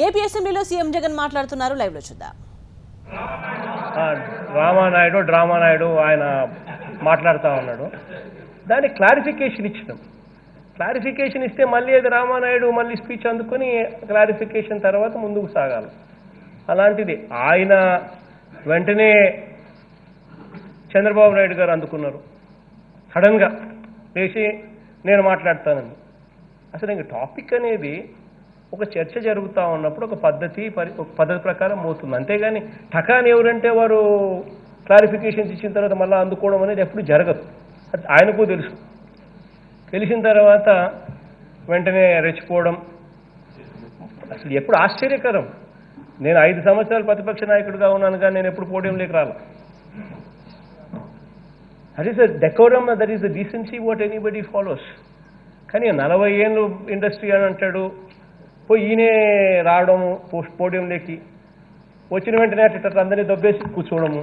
AP అసెంబ్లీలో CM Jagan మాట్లాడుతున్నారు, live లో చూద్దాం. డ్రామానాయుడు ఆయన మాట్లాడుతూ ఉన్నాడు. దానికి క్లారిఫికేషన్ ఇచ్చినాం. క్లారిఫికేషన్ ఇస్తే మళ్ళీ అది రామానాయుడు మళ్ళీ స్పీచ్ అందుకొని క్లారిఫికేషన్ తర్వాత ముందుకు సాగాలి. అలాంటిది ఆయన వెంటనే చంద్రబాబు నాయుడు గారు అందుకున్నారు. సడన్గా లేచి నేను మాట్లాడతానని. అసలు ఇంక టాపిక్ అనేది ఒక చర్చ జరుగుతూ ఉన్నప్పుడు ఒక పద్ధతి ప్రకారం పోతుంది. అంతేగాని టకాని ఎవరంటే వారు క్లారిఫికేషన్స్ ఇచ్చిన తర్వాత మళ్ళీ అందుకోవడం అనేది ఎప్పుడు జరగదు. ఆయనకు తెలుసు. తెలిసిన తర్వాత వెంటనే రెచ్చిపోవడం అసలు ఎప్పుడు ఆశ్చర్యకరం. నేను 5 సంవత్సరాలు ప్రతిపక్ష నాయకుడిగా ఉన్నాను, కానీ నేను ఎప్పుడు పోడియంలోకి రాల. That is the decorum, that is the decency what anybody follows. కానీ 40 ఏళ్ళు ఇండస్ట్రీ అని అంటాడు, పోయి ఈయనే రావడము పోడియంలోకి, వచ్చిన వెంటనే అట్లా అందరినీ దొబ్బేసి కూర్చోవడము.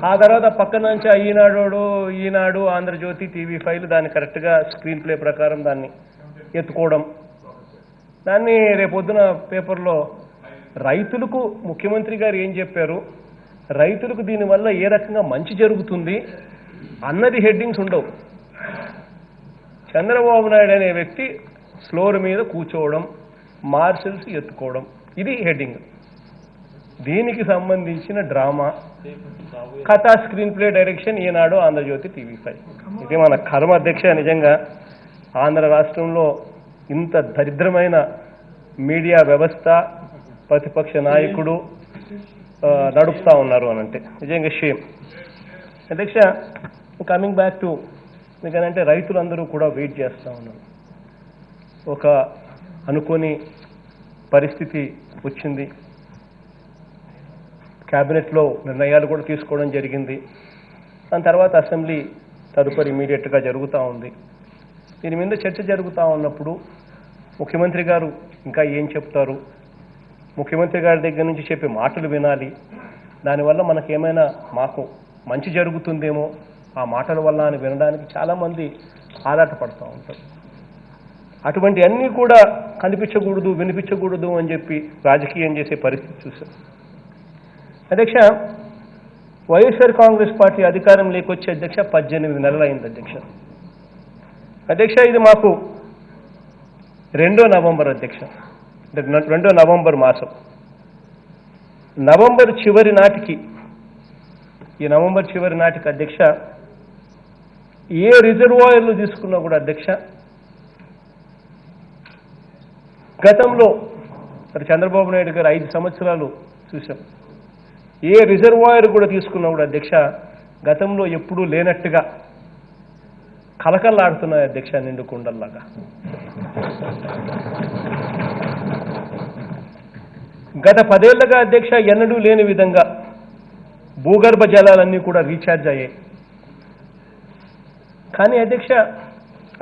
ఆ తర్వాత పక్కన నుంచి ఈనాడు ఆంధ్రజ్యోతి TV5 దాన్ని కరెక్ట్గా స్క్రీన్ ప్లే ప్రకారం దాన్ని ఎత్తుకోవడం. దాన్ని రేపొద్దున పేపర్లో రైతులకు ముఖ్యమంత్రి గారు ఏం చెప్పారు, రైతులకు దీనివల్ల ఏ రకంగా మంచి జరుగుతుంది అన్నది హెడ్డింగ్స్ ఉండవు. చంద్రబాబు నాయుడు అనే వ్యక్తి ఫ్లోర్ మీద కూర్చోవడం, మార్షల్స్ ఎత్తుకోవడం, ఇది హెడ్డింగ్. దీనికి సంబంధించిన డ్రామా కథ స్క్రీన్ ప్లే డైరెక్షన్ ఈనాడు ఆంధ్రజ్యోతి TV5. ఇది మన కర్మ అధ్యక్ష. నిజంగా ఆంధ్ర రాష్ట్రంలో ఇంత దరిద్రమైన మీడియా వ్యవస్థ ప్రతిపక్ష నాయకుడు నడుపుతా ఉన్నారు అని అంటే నిజంగా షేమ్. అధ్యక్ష, కమింగ్ బ్యాక్ టు ఎందుకంటే రైతులందరూ కూడా వెయిట్ చేస్తూ ఉన్నారు. ఒక అనుకోని పరిస్థితి వచ్చింది. క్యాబినెట్లో నిర్ణయాలు కూడా తీసుకోవడం జరిగింది. దాని తర్వాత అసెంబ్లీ తదుపరి ఇమీడియట్గా జరుగుతూ ఉంది. దీని మీద చర్చ జరుగుతూ ఉన్నప్పుడు ముఖ్యమంత్రి గారు ఇంకా ఏం చెప్తారు, ముఖ్యమంత్రి గారి దగ్గర నుంచి చెప్పే మాటలు వినాలి. దానివల్ల మనకేమైనా మాకు మంచి జరుగుతుందేమో ఆ మాటల వల్ల అని వినడానికి చాలామంది ఆరాటపడుతూ ఉంటారు. అటువంటి అన్నీ కూడా కనిపించకూడదు, వినిపించకూడదు అని చెప్పి రాజకీయం చేసే పరిస్థితి చూసాం. అధ్యక్ష, వైఎస్ఆర్ కాంగ్రెస్ పార్టీ అధికారం లేకొచ్చే అధ్యక్ష 18 నెలలు అయింది అధ్యక్ష. అధ్యక్ష, ఇది మాకు 2వ నవంబర్ అధ్యక్ష, 2వ నవంబర్ మాసం, నవంబర్ చివరి నాటికి, ఈ నవంబర్ చివరి నాటికి అధ్యక్ష ఏ రిజర్వాయర్లు తీసుకున్నా కూడా అధ్యక్ష గతంలో మరి చంద్రబాబు నాయుడు గారు 5 సంవత్సరాలు చూసాం. ఏ రిజర్వాయర్ కూడా తీసుకున్నా కూడా అధ్యక్ష గతంలో ఎప్పుడూ లేనట్టుగా కలకల్లాడుతున్నాయి అధ్యక్ష, నిండు కుండల్లాగా. గత 10 ఏళ్లుగా అధ్యక్ష ఎన్నడూ లేని విధంగా భూగర్భ జలాలన్నీ కూడా రీఛార్జ్ అయ్యాయి. కానీ అధ్యక్ష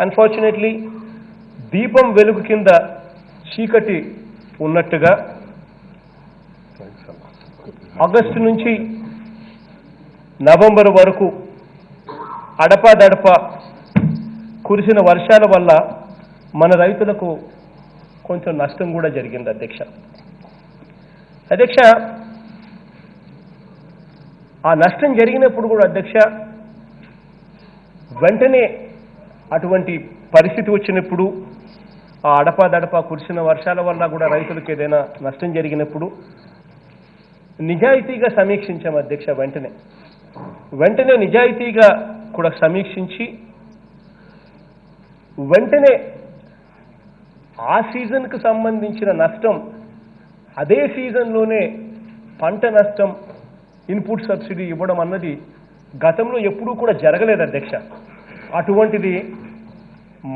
అన్ఫార్చునేట్లీ దీపం వెలుగు కింద చీకటి ఉన్నట్టుగా ఆగస్టు నుంచి నవంబర్ వరకు అడపాదడపా కురిసిన వర్షాల వల్ల మన రైతులకు కొంచెం నష్టం కూడా జరిగింది అధ్యక్ష. అధ్యక్ష, ఆ నష్టం జరిగినప్పుడు కూడా అధ్యక్ష వెంటనే అటువంటి పరిస్థితి వచ్చినప్పుడు, ఆ అడపాదడపా కురిసిన వర్షాల వల్ల కూడా రైతులకు ఏదైనా నష్టం జరిగినప్పుడు నిజాయితీగా సమీక్షించాం అధ్యక్ష. వెంటనే నిజాయితీగా కూడా సమీక్షించి వెంటనే ఆ సీజన్కు సంబంధించిన నష్టం అదే సీజన్లోనే పంట నష్టం ఇన్పుట్ సబ్సిడీ ఇవ్వడం అన్నది గతంలో ఎప్పుడూ కూడా జరగలేదు అధ్యక్ష. అటువంటిది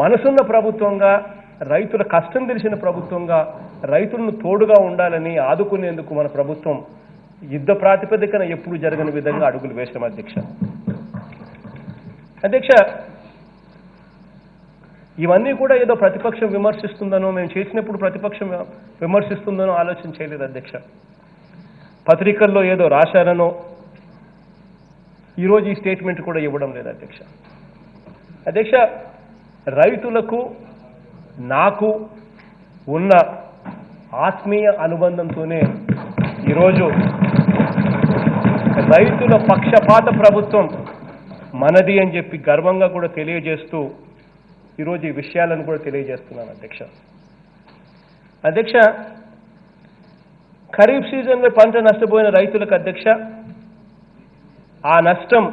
మనసున్న ప్రభుత్వంగా, రైతుల కష్టం తెలిసిన ప్రభుత్వంగా, రైతులను తోడుగా ఉండాలని ఆదుకునేందుకు మన ప్రభుత్వం యుద్ధ ప్రాతిపదికన ఎప్పుడు జరగని విధంగా అడుగులు వేశాం అధ్యక్ష. అధ్యక్ష, ఇవన్నీ కూడా ఏదో ప్రతిపక్షం విమర్శిస్తుందనో, మేము చేసినప్పుడు ప్రతిపక్షం విమర్శిస్తుందనో ఆలోచన చేయలేదు అధ్యక్ష. పత్రికల్లో ఏదో రాశారనో ఈరోజు ఈ స్టేట్మెంట్ కూడా ఇవ్వడం లేదు అధ్యక్ష. అధ్యక్ష, రైతులకు నాకు ఉన్న ఆత్మీయ అనుబంధంతోనే ఈరోజు రైతుల పక్షపాత ప్రభుత్వం మనది అని చెప్పి గర్వంగా కూడా తెలియజేస్తూ ఈరోజు ఈ విషయాలను కూడా తెలియజేస్తున్నాను అధ్యక్ష. అధ్యక్ష, ఖరీఫ్ సీజన్లో పంట నష్టపోయిన రైతులకు అధ్యక్ష, ఆ నష్టం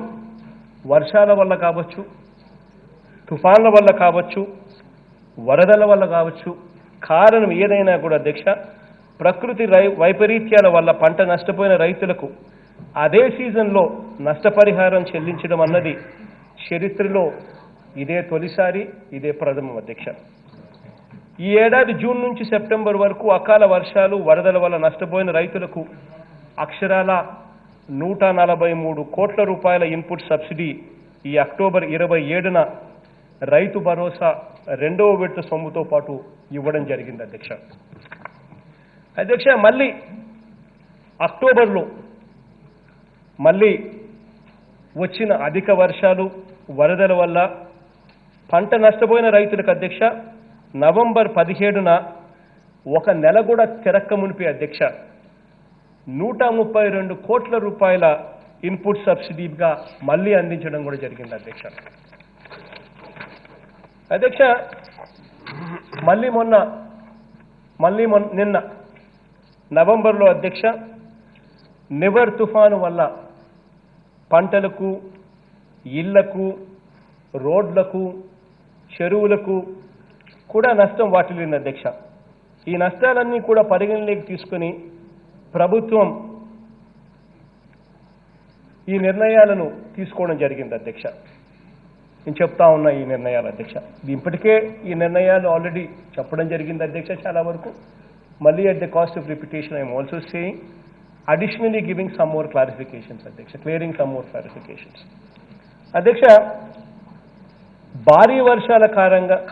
వర్షాల వల్ల కావచ్చు, తుఫాన్ల వల్ల కావచ్చు, వరదల వల్ల కావచ్చు, కారణం ఏదైనా కూడా అధ్యక్ష, ప్రకృతి వైపరీత్యాల వల్ల పంట నష్టపోయిన రైతులకు అదే సీజన్లో నష్టపరిహారం చెల్లించడం అన్నది చరిత్రలో ఇదే తొలిసారి, ఇదే ప్రథమం అధ్యక్ష. ఈ ఏడాది జూన్ నుంచి సెప్టెంబర్ వరకు అకాల వర్షాలు, వరదల వల్ల నష్టపోయిన రైతులకు అక్షరాల 143 కోట్ల రూపాయల ఇన్పుట్ సబ్సిడీ ఈ అక్టోబర్ 27న రైతు భరోసా రెండవ విడత సొమ్ముతో పాటు ఇవ్వడం జరిగింది అధ్యక్ష. అధ్యక్ష, మళ్ళీ అక్టోబర్లో మళ్ళీ వచ్చిన అధిక వర్షాలు, వరదల వల్ల పంట నష్టపోయిన రైతులకు అధ్యక్ష నవంబర్ 17న ఒక నెల కూడా తిరక్క మునిపే అధ్యక్ష 132 కోట్ల రూపాయల ఇన్పుట్ సబ్సిడీగా మళ్ళీ అందించడం కూడా జరిగింది అధ్యక్ష. అధ్యక్ష, నిన్న నవంబర్లో అధ్యక్ష నివర్ తుఫాను వల్ల పంటలకు, ఇళ్లకు, రోడ్లకు, చెరువులకు కూడా నష్టం వాటిల్లింది అధ్యక్ష. ఈ నష్టాలన్నీ కూడా పరిగణలోకి తీసుకుని ప్రభుత్వం ఈ నిర్ణయాలను తీసుకోవడం జరిగింది అధ్యక్ష. నేను చెప్తా ఉన్నా ఈ నిర్ణయాలు అధ్యక్ష. ఇప్పటికే ఈ నిర్ణయాలు ఆల్రెడీ చెప్పడం జరిగింది అధ్యక్ష చాలా వరకు. మళ్ళీ at the cost of repetition I'm also saying additionally giving some more clarifications అధ్యక్ష, క్లియరింగ్ సమ్ మోర్ క్లారిఫికేషన్స్ అధ్యక్ష. భారీ వర్షాల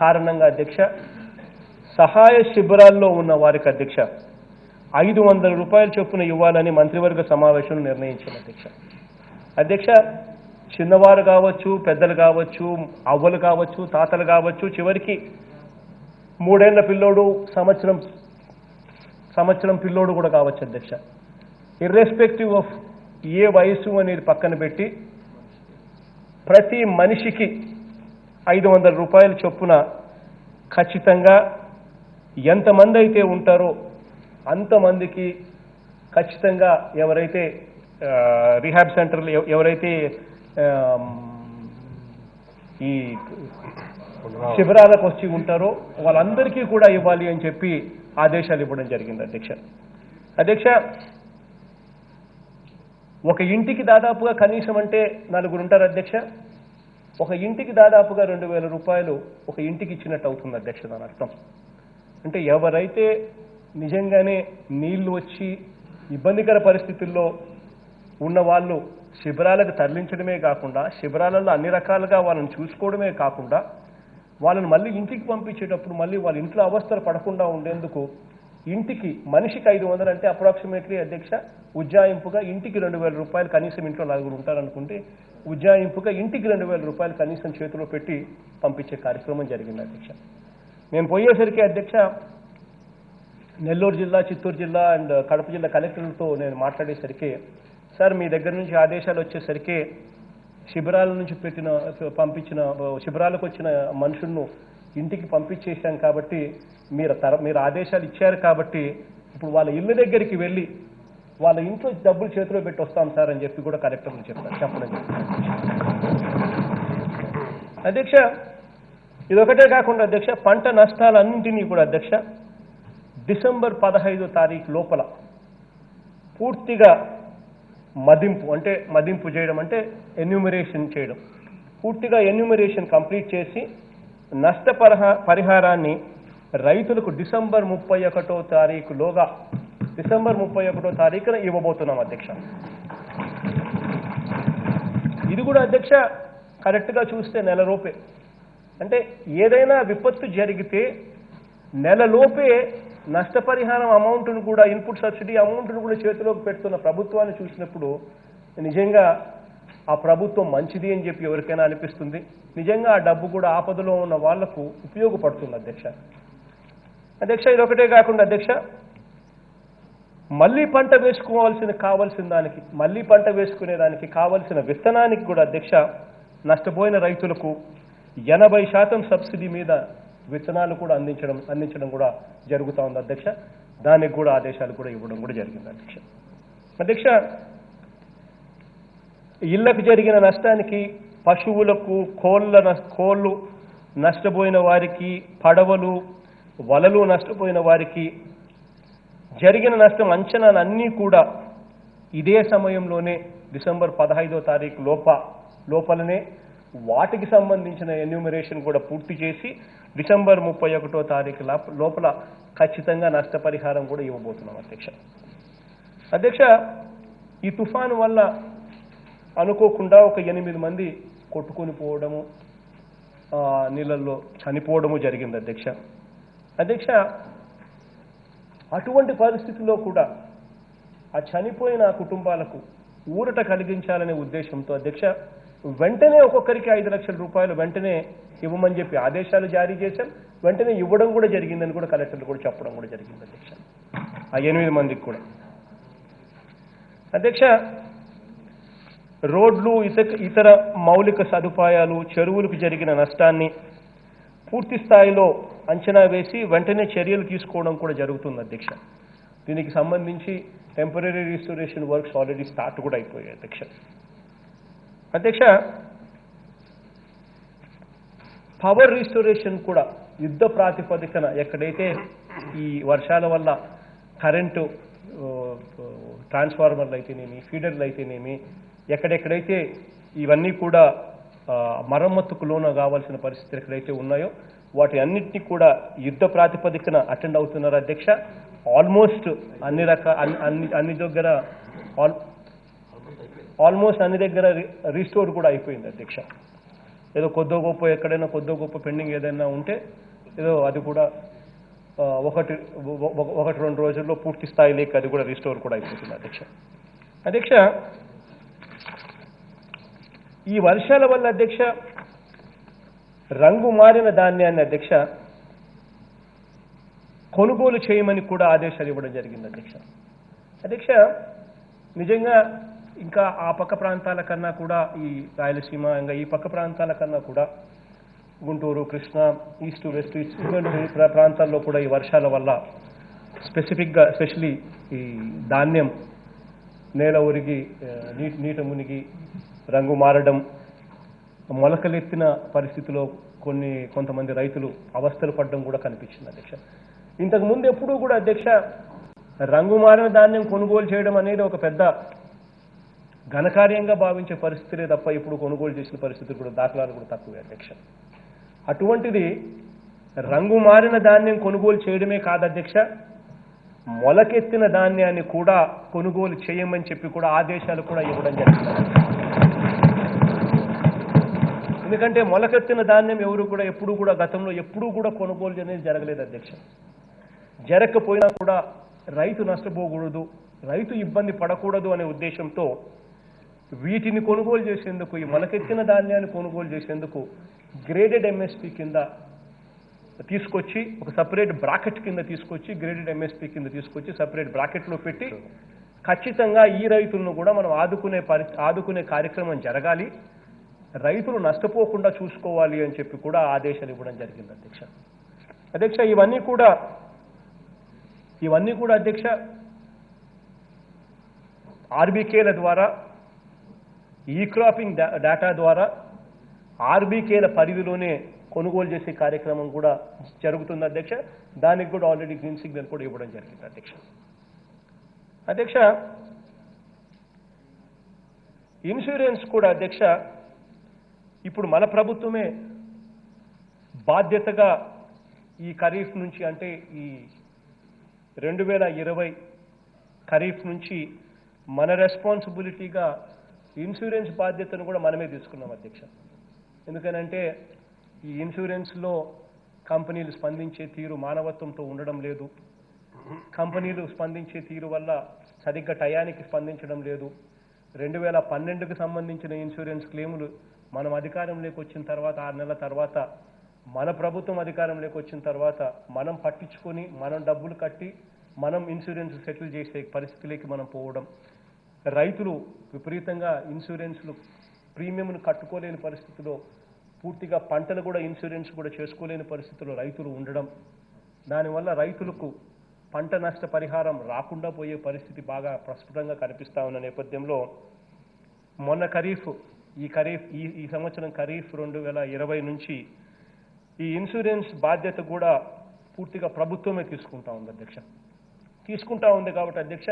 కారణంగా అధ్యక్ష సహాయ శిబిరాల్లో ఉన్న వారికి అధ్యక్ష 500 రూపాయల చొప్పున ఇవ్వాలని మంత్రివర్గ సమావేశంలో నిర్ణయించారు అధ్యక్ష. అధ్యక్ష, చిన్నవారు కావచ్చు, పెద్దలు కావచ్చు, అవ్వలు కావచ్చు, తాతలు కావచ్చు, చివరికి 3 ఏళ్ల పిల్లోడు, సంవత్సరం పిల్లోడు కూడా కావచ్చు అధ్యక్ష. ఇర్రెస్పెక్టివ్ ఆఫ్ ఏ వయసు అనేది పక్కన పెట్టి ప్రతి మనిషికి 500 రూపాయల చొప్పున ఖచ్చితంగా ఎంతమంది అయితే ఉంటారో అంతమందికి ఖచ్చితంగా ఎవరైతే రీహాబ్ సెంటర్లు, ఎవరైతే ఈ శిబిరాలకు వచ్చి ఉంటారో వాళ్ళందరికీ కూడా ఇవ్వాలి అని చెప్పి ఆదేశాలు ఇవ్వడం జరిగింది అధ్యక్ష. అధ్యక్ష, ఒక ఇంటికి దాదాపుగా కనీసం అంటే 4 ఉంటారు అధ్యక్ష. ఒక ఇంటికి దాదాపుగా 2000 రూపాయలు ఒక ఇంటికి ఇచ్చినట్టు అవుతుంది అధ్యక్ష. దాని అర్థం అంటే ఎవరైతే నిజంగానే నీళ్లు వచ్చి ఇబ్బందికర పరిస్థితుల్లో ఉన్న వాళ్ళు శిబిరాలకు తరలించడమే కాకుండా, శిబిరాలలో అన్ని రకాలుగా వాళ్ళని చూసుకోవడమే కాకుండా, వాళ్ళని మళ్ళీ ఇంటికి పంపించేటప్పుడు మళ్ళీ వాళ్ళ ఇంట్లో అవస్థలు పడకుండా ఉండేందుకు ఇంటికి మనిషికి 500 అంటే అప్రాక్సిమేట్లీ అధ్యక్ష ఉజ్జాయింపుగా ఇంటికి 2000 రూపాయలు, కనీసం ఇంట్లో 4 ఉంటారనుకుంటే ఉజ్జాయింపుగా ఇంటికి 2000 రూపాయలు కనీసం చేతిలో పెట్టి పంపించే కార్యక్రమం జరిగింది అధ్యక్ష. నేను పోయేసరికి అధ్యక్ష నెల్లూరు జిల్లా, చిత్తూరు జిల్లా అండ్ కడప జిల్లా కలెక్టర్లతో నేను మాట్లాడేసరికి, సార్ మీ దగ్గర నుంచి ఆదేశాలు వచ్చేసరికి శిబిరాల నుంచి పంపించిన శిబిరాలకు వచ్చిన మనుషులను ఇంటికి పంపించేశాం కాబట్టి మీరు ఆదేశాలు ఇచ్చారు కాబట్టి ఇప్పుడు వాళ్ళ ఇళ్ళ దగ్గరికి వెళ్ళి వాళ్ళ ఇంట్లో డబ్బులు చేతిలో పెట్టి వస్తాం సార్ అని చెప్పి కూడా కలెక్టర్లు చెప్పడం అధ్యక్ష. ఇదొకటే కాకుండా అధ్యక్ష పంట నష్టాలన్నింటినీ కూడా అధ్యక్ష డిసెంబర్ 15వ తారీఖు లోపల పూర్తిగా మదింపు చేయడం అంటే ఎన్యూమరేషన్ చేయడం, పూర్తిగా ఎన్యూమరేషన్ కంప్లీట్ చేసి పరిహారాన్ని రైతులకు డిసెంబర్ 31వ తారీఖులోగా డిసెంబర్ 31వ తారీఖున ఇవ్వబోతున్నాం అధ్యక్ష. ఇది కూడా అధ్యక్ష కరెక్ట్గా చూస్తే నెలలోపే, అంటే ఏదైనా విపత్తు జరిగితే నెలలోపే నష్టపరిహారం అమౌంట్ను కూడా, ఇన్పుట్ సబ్సిడీ అమౌంట్ను కూడా చేతిలోకి పెడుతున్న ప్రభుత్వాన్ని చూసినప్పుడు నిజంగా ఆ ప్రభుత్వం మంచిది అని చెప్పి ఎవరికైనా అనిపిస్తుంది. నిజంగా ఆ డబ్బు కూడా ఆపదలో ఉన్న వాళ్లకు ఉపయోగపడుతుంది అధ్యక్ష. అధ్యక్ష, ఇదొకటే కాకుండా అధ్యక్ష మళ్ళీ పంట కావాల్సిన దానికి మళ్ళీ పంట వేసుకునేదానికి కావలసిన విత్తనానికి కూడా అధ్యక్ష నష్టపోయిన రైతులకు 80% సబ్సిడీ మీద విత్తనాలు కూడా అందించడం కూడా జరుగుతూ ఉంది అధ్యక్ష. దానికి కూడా ఆదేశాలు కూడా ఇవ్వడం కూడా జరిగింది అధ్యక్ష. అధ్యక్ష, ఇళ్లకు జరిగిన నష్టానికి పశువులకు కోళ్ళు నష్టపోయిన వారికి, పడవలు వలలు నష్టపోయిన వారికి జరిగిన నష్టం అంచనాలన్నీ కూడా ఇదే సమయంలోనే డిసెంబర్ 15వ తారీఖు లోపలనే వాటికి సంబంధించిన ఎన్యూమరేషన్ కూడా పూర్తి చేసి డిసెంబర్ 31వ తారీఖు లోపల ఖచ్చితంగా నష్టపరిహారం కూడా ఇవ్వబోతున్నాం అధ్యక్ష. అధ్యక్ష, ఈ తుఫాను వల్ల అనుకోకుండా ఒక 8 మంది కొట్టుకొని పోవడము, నీళ్ళల్లో చనిపోవడము జరిగింది అధ్యక్ష. అధ్యక్ష, అటువంటి పరిస్థితుల్లో కూడా ఆ చనిపోయిన కుటుంబాలకు ఊరట కలిగించాలనే ఉద్దేశంతో అధ్యక్ష వెంటనే ఒక్కొక్కరికి 5 లక్షల రూపాయలు వెంటనే ఇవ్వమని చెప్పి ఆదేశాలు జారీ చేశాం. వెంటనే ఇవ్వడం కూడా జరిగిందని కూడా కలెక్టర్లు కూడా చెప్పడం కూడా జరిగింది అధ్యక్ష. ఆ 8 మందికి కూడా అధ్యక్ష రోడ్లు, ఇతర మౌలిక సదుపాయాలు, చెరువులకు జరిగిన నష్టాన్ని పూర్తి స్థాయిలో అంచనా వేసి వెంటనే చర్యలు తీసుకోవడం కూడా జరుగుతుంది అధ్యక్ష. దీనికి సంబంధించి temporary restoration works already start కూడా అయిపోయాయి అధ్యక్ష. అధ్యక్ష, పవర్ రిస్టోరేషన్ కూడా యుద్ధ ప్రాతిపదికన ఎక్కడైతే ఈ వర్షాల వల్ల కరెంటు ట్రాన్స్ఫార్మర్లు అయితేనేమి, ఫీడర్లు అయితేనేమి, ఎక్కడెక్కడైతే ఇవన్నీ కూడా మరమ్మతుకు లోన కావాల్సిన పరిస్థితులు ఎక్కడైతే ఉన్నాయో వాటి అన్నింటినీ కూడా యుద్ధ ప్రాతిపదికన అటెండ్ అవుతున్నారు అధ్యక్ష. ఆల్మోస్ట్ అన్ని దగ్గర రీస్టోర్ కూడా అయిపోయింది అధ్యక్ష. ఏదో కొద్దో గొప్ప ఎక్కడైనా కొద్దో గొప్ప పెండింగ్ ఏదైనా ఉంటే ఏదో అది కూడా ఒకటి 2 రోజుల్లో పూర్తి స్థాయి లేక అది కూడా రీస్టోర్ కూడా అయిపోతుంది అధ్యక్ష. అధ్యక్ష, ఈ వర్షాల వల్ల అధ్యక్ష రంగు మారిన ధాన్యాన్ని అధ్యక్ష కొనుగోలు చేయమని కూడా ఆదేశాలు ఇవ్వడం జరిగింది అధ్యక్ష. అధ్యక్ష, నిజంగా ఇంకా ఆ పక్క ప్రాంతాల కన్నా కూడా ఈ రాయలసీమ ఇంకా ఈ పక్క ప్రాంతాల కన్నా కూడా గుంటూరు, కృష్ణా, ఈస్ట్ వెస్ట్ ప్రాంతాల్లో కూడా ఈ వర్షాల వల్ల స్పెసిఫిక్గా ఎస్పెషలీ ఈ ధాన్యం నేల ఒరిగి నీట మునిగి రంగు మారడం, మొలకలెత్తిన పరిస్థితిలో కొంతమంది రైతులు అవస్థలు పడడం కూడా కనిపించింది అధ్యక్ష. ఇంతకుముందు ఎప్పుడూ కూడా అధ్యక్ష రంగు మారిన ధాన్యం కొనుగోలు చేయడం అనేది ఒక పెద్ద ఘనకార్యంగా భావించే పరిస్థితులే తప్ప ఇప్పుడు కొనుగోలు చేసిన పరిస్థితులు కూడా దాఖలాలు కూడా తక్కువే అధ్యక్ష. అటువంటిది రంగు మారిన ధాన్యం కొనుగోలు చేయడమే కాదు అధ్యక్ష, మొలకెత్తిన ధాన్యాన్ని కూడా కొనుగోలు చేయమని చెప్పి కూడా ఆదేశాలు కూడా ఇవ్వడం జరిగింది. ఎందుకంటే మొలకెత్తిన ధాన్యం ఎవరు కూడా ఎప్పుడూ కూడా గతంలో ఎప్పుడూ కూడా కొనుగోలు అనేది జరగలేదు అధ్యక్ష. జరగకపోయినా కూడా రైతు నష్టపోకూడదు, రైతు ఇబ్బంది పడకూడదు అనే ఉద్దేశంతో వీటిని కొనుగోలు చేసేందుకు, ఈ మొలకెత్తిన ధాన్యాన్ని కొనుగోలు చేసేందుకు గ్రేడెడ్ ఎంఎస్పీ కింద తీసుకొచ్చి ఒక సపరేట్ బ్రాకెట్ కింద తీసుకొచ్చి గ్రేడెడ్ ఎంఎస్పీ కింద తీసుకొచ్చి సపరేట్ బ్రాకెట్లో పెట్టి ఖచ్చితంగా ఈ రైతులను కూడా మనం ఆదుకునే కార్యక్రమం జరగాలి, రైతులు నష్టపోకుండా చూసుకోవాలి అని చెప్పి కూడా ఆదేశాలు ఇవ్వడం జరిగింది అధ్యక్ష. అధ్యక్ష, ఇవన్నీ కూడా అధ్యక్ష ఆర్బీకేల ద్వారా, ఈ క్రాపింగ్ డేటా ద్వారా ఆర్బీకేల పరిధిలోనే కొనుగోలు చేసే కార్యక్రమం కూడా జరుగుతుంది అధ్యక్ష. దానికి కూడా ఆల్రెడీ గ్రీన్ సిగ్నల్ కూడా ఇవ్వడం జరిగింది అధ్యక్ష. అధ్యక్ష, ఇన్సూరెన్స్ కూడా అధ్యక్ష ఇప్పుడు మన ప్రభుత్వమే బాధ్యతగా ఈ ఖరీఫ్ నుంచి, అంటే ఈ 2020 ఖరీఫ్ నుంచి మన రెస్పాన్సిబిలిటీగా ఇన్సూరెన్స్ బాధ్యతను కూడా మనమే తీసుకున్నాం అధ్యక్ష. ఎందుకనంటే ఈ ఇన్సూరెన్స్లో కంపెనీలు స్పందించే తీరు మానవత్వంతో ఉండడం లేదు, కంపెనీలు స్పందించే తీరు వల్ల సరిగ్గా టయానికి స్పందించడం లేదు. 2012కు సంబంధించిన ఇన్సూరెన్స్ క్లెయిములు మనం అధికారంలోకి వచ్చిన తర్వాత 6 నెలల తర్వాత మన ప్రభుత్వం అధికారంలోకి వచ్చిన తర్వాత మనం పట్టించుకొని మనం డబ్బులు కట్టి మనం ఇన్సూరెన్స్ సెటిల్ చేసే పరిస్థితిలోకి మనం పోవడం, రైతులు విపరీతంగా ఇన్సూరెన్స్లు ప్రీమియంను కట్టుకోలేని పరిస్థితిలో పూర్తిగా పంటలు కూడా ఇన్సూరెన్స్ కూడా చేసుకోలేని పరిస్థితిలో రైతులు ఉండడం, దానివల్ల రైతులకు పంట నష్ట పరిహారం రాకుండా పోయే పరిస్థితి బాగా ప్రస్ఫుటంగా కనిపిస్తూ ఉన్న నేపథ్యంలో మొన్న ఈ సంవత్సరం ఖరీఫ్ 2020 నుంచి ఈ ఇన్సూరెన్స్ బాధ్యత కూడా పూర్తిగా ప్రభుత్వమే తీసుకుంటా ఉంది అధ్యక్ష. తీసుకుంటా ఉంది కాబట్టి అధ్యక్ష,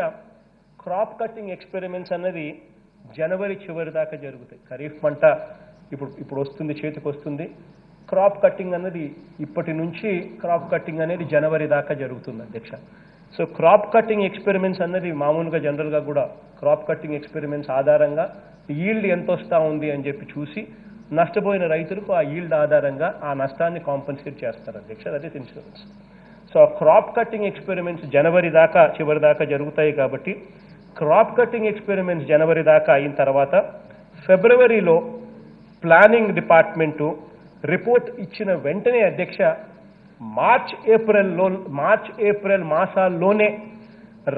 క్రాప్ కటింగ్ ఎక్స్పెరిమెంట్స్ అన్నది జనవరి చివరి దాకా జరుగుతాయి. ఖరీఫ్ పంట ఇప్పుడు వస్తుంది, చేతికి వస్తుంది. క్రాప్ కటింగ్ అన్నది ఇప్పటి నుంచి క్రాప్ కటింగ్ అనేది జనవరి దాకా జరుగుతుంది అధ్యక్ష. సో క్రాప్ కటింగ్ ఎక్స్పెరిమెంట్స్ అన్నది మామూలుగా జనరల్గా కూడా క్రాప్ కటింగ్ ఎక్స్పెరిమెంట్స్ ఆధారంగా ఈల్డ్ ఎంత వస్తూ ఉంది అని చెప్పి చూసి నష్టపోయిన రైతులకు ఆ ఈల్డ్ ఆధారంగా ఆ నష్టాన్ని కాంపెన్సేట్ చేస్తారు అధ్యక్ష. That is insurance. So crop cutting experiments జనవరి దాకా చివరి దాకా జరుగుతాయి కాబట్టి క్రాప్ కటింగ్ ఎక్స్పెరిమెంట్స్ జనవరి దాకా అయిన తర్వాత ఫిబ్రవరిలో ప్లానింగ్ డిపార్ట్మెంటు రిపోర్ట్ ఇచ్చిన వెంటనే అధ్యక్ష మార్చ్ ఏప్రిల్ మాసాల్లోనే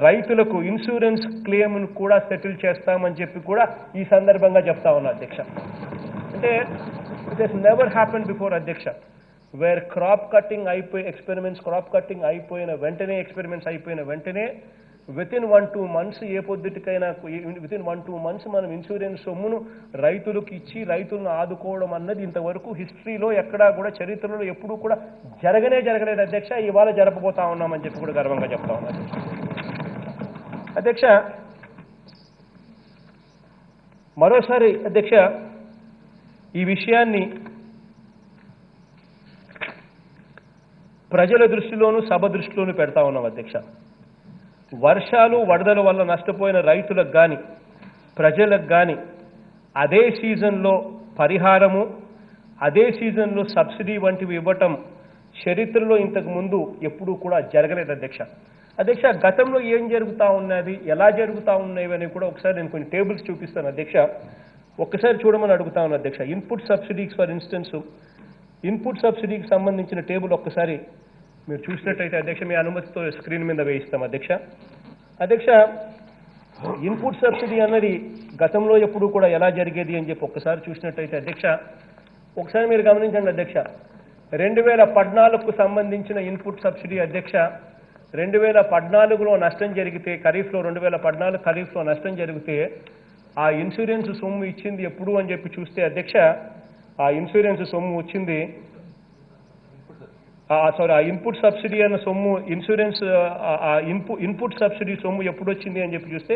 రైతులకు ఇన్సూరెన్స్ క్లెయిమ్ను కూడా సెటిల్ చేస్తామని చెప్పి కూడా ఈ సందర్భంగా చెప్తా ఉన్నా అధ్యక్ష. అంటే it has never happen before అధ్యక్ష, వేర్ క్రాప్ కటింగ్ అయిపోయిన వెంటనే వితిన్ 1-2 మంత్స్ ఏ పొద్దుటికైనా వితిన్ 1-2 మంత్స్ మనం ఇన్సూరెన్స్ సొమ్మును రైతులకు ఇచ్చి రైతులను ఆదుకోవడం అన్నది ఇంతవరకు హిస్టరీలో ఎక్కడా కూడా చరిత్రలో ఎప్పుడూ కూడా జరగలేదు అధ్యక్ష. ఇవాళ జరపబోతా ఉన్నామని చెప్పి కూడా గర్వంగా చెప్తా ఉన్నాను అధ్యక్ష. మరోసారి అధ్యక్ష ఈ విషయాన్ని ప్రజల దృష్టిలోనూ సభ దృష్టిలోనూ పెడతా ఉన్నాం అధ్యక్ష. వర్షాలు వరదల వల్ల నష్టపోయిన రైతులకు కానీ ప్రజలకు కానీ అదే సీజన్లో పరిహారము, అదే సీజన్లో సబ్సిడీ వంటివి ఇవ్వటం చరిత్రలో ఇంతకు ముందు ఎప్పుడూ కూడా జరగలేదు అధ్యక్ష. గతంలో ఏం జరుగుతూ ఉన్నది, ఎలా జరుగుతూ ఉన్నాయి అని కూడా ఒకసారి నేను కొన్ని టేబుల్స్ చూపిస్తాను అధ్యక్ష. ఒక్కసారి చూడమని అడుగుతా ఉన్నాను అధ్యక్ష. Input subsidies for instance, input సబ్సిడీకి సంబంధించిన టేబుల్ ఒక్కసారి మీరు చూసినట్టయితే అధ్యక్ష, మీ అనుమతితో స్క్రీన్ మీద వేయిస్తాం అధ్యక్ష. ఇన్పుట్ సబ్సిడీ అన్నది గతంలో ఎప్పుడు కూడా ఎలా జరిగేది అని చెప్పి ఒక్కసారి చూసినట్టయితే అధ్యక్ష, ఒకసారి మీరు గమనించండి అధ్యక్ష. 2014కు సంబంధించిన ఇన్పుట్ సబ్సిడీ అధ్యక్ష, 2014లో నష్టం జరిగితే ఖరీఫ్లో 2014 ఖరీఫ్లో నష్టం జరిగితే ఆ ఇన్సూరెన్స్ సొమ్ము ఇచ్చింది ఎప్పుడు అని చెప్పి చూస్తే అధ్యక్ష, ఆ ఇన్సూరెన్స్ సొమ్ము వచ్చింది ఆ ఇన్పుట్ సబ్సిడీ అన్న సొమ్ము ఇన్పుట్ సబ్సిడీ సొమ్ము ఎప్పుడు వచ్చింది అని చెప్పి చూస్తే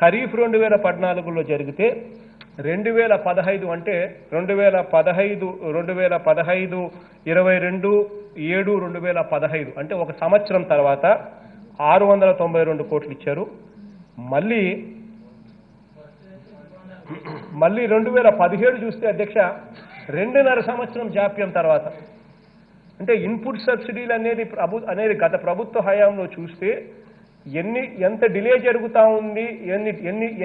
ఖరీఫ్ 2014లో జరిగితే 2015 అంటే 2015 22/7/2015 అంటే ఒక సంవత్సరం తర్వాత 692 కోట్లు ఇచ్చారు. మళ్ళీ 2017 చూస్తే అధ్యక్ష 2.5 సంవత్సరం జాప్యం తర్వాత, అంటే ఇన్పుట్ సబ్సిడీలు అనేది గత ప్రభుత్వ హయాంలో చూస్తే ఎంత డిలే జరుగుతూ ఉంది,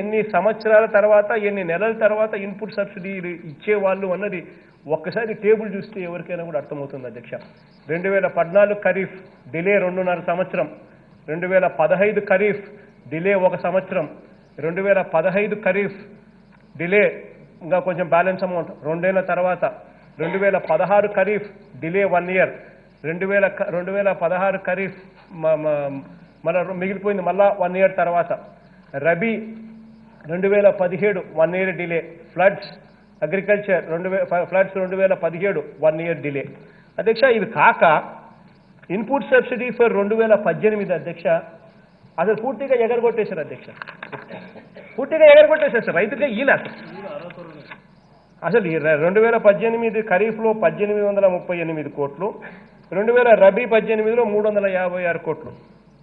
ఎన్ని సంవత్సరాల తర్వాత ఎన్ని నెలల తర్వాత ఇన్పుట్ సబ్సిడీలు ఇచ్చేవాళ్ళు అన్నది ఒక్కసారి టేబుల్ చూస్తే ఎవరికైనా కూడా అర్థమవుతుంది అధ్యక్ష. 2014 ఖరీఫ్ డిలే 2.5 సంవత్సరం, 2015 ఖరీఫ్ డిలే 1 సంవత్సరం, 2015 ఖరీఫ్ డిలే ఇంకా కొంచెం బ్యాలెన్స్ అమౌంట్ 2 ఏళ్ల తర్వాత, 2016 ఖరీఫ్ డిలే 1 ఇయర్, 2016 ఖరీఫ్ మళ్ళా మిగిలిపోయింది మళ్ళా 1 ఇయర్ తర్వాత, rabi 2017 1 year delay, floods agriculture floods 2017 1 year delay అధ్యక్ష. ఇది కాక ఇన్పుట్ సబ్సిడీ ఫర్ 2018 అధ్యక్ష అసలు పూర్తిగా ఎగరగొట్టేశారు అధ్యక్ష. రైతులే ఈల అసలు 2018 ఖరీఫ్లో 1838 కోట్లు, 2000 రబీ 18లో 356 కోట్లు,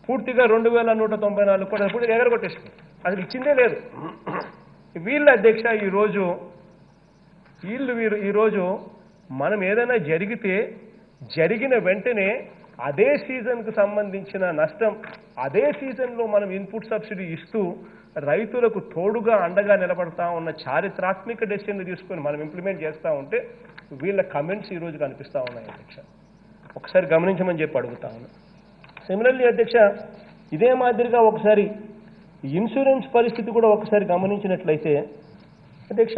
పూర్తిగా 2194 కోట్లు పూర్తిగా ఎగరగొట్టేసారు. అసలు ఇచ్చిందే లేదు. వీళ్ళు అధ్యక్ష ఈరోజు మనం ఏదైనా జరిగిన వెంటనే అదే సీజన్కు సంబంధించిన నష్టం అదే సీజన్లో మనం ఇన్పుట్ సబ్సిడీ ఇస్తూ రైతులకు తోడుగా అండగా నిలబడతా ఉన్న చారిత్రాత్మక డెసిషన్లు తీసుకొని మనం ఇంప్లిమెంట్ చేస్తూ ఉంటే వీళ్ళ కమెంట్స్ ఈరోజు కనిపిస్తూ ఉన్నాయి అధ్యక్ష. ఒకసారి గమనించమని చెప్పి అడుగుతా ఉన్నా. సిమిలర్లీ అధ్యక్ష ఇదే మాదిరిగా ఒకసారి ఇన్సూరెన్స్ పరిస్థితి కూడా ఒకసారి గమనించినట్లయితే అధ్యక్ష,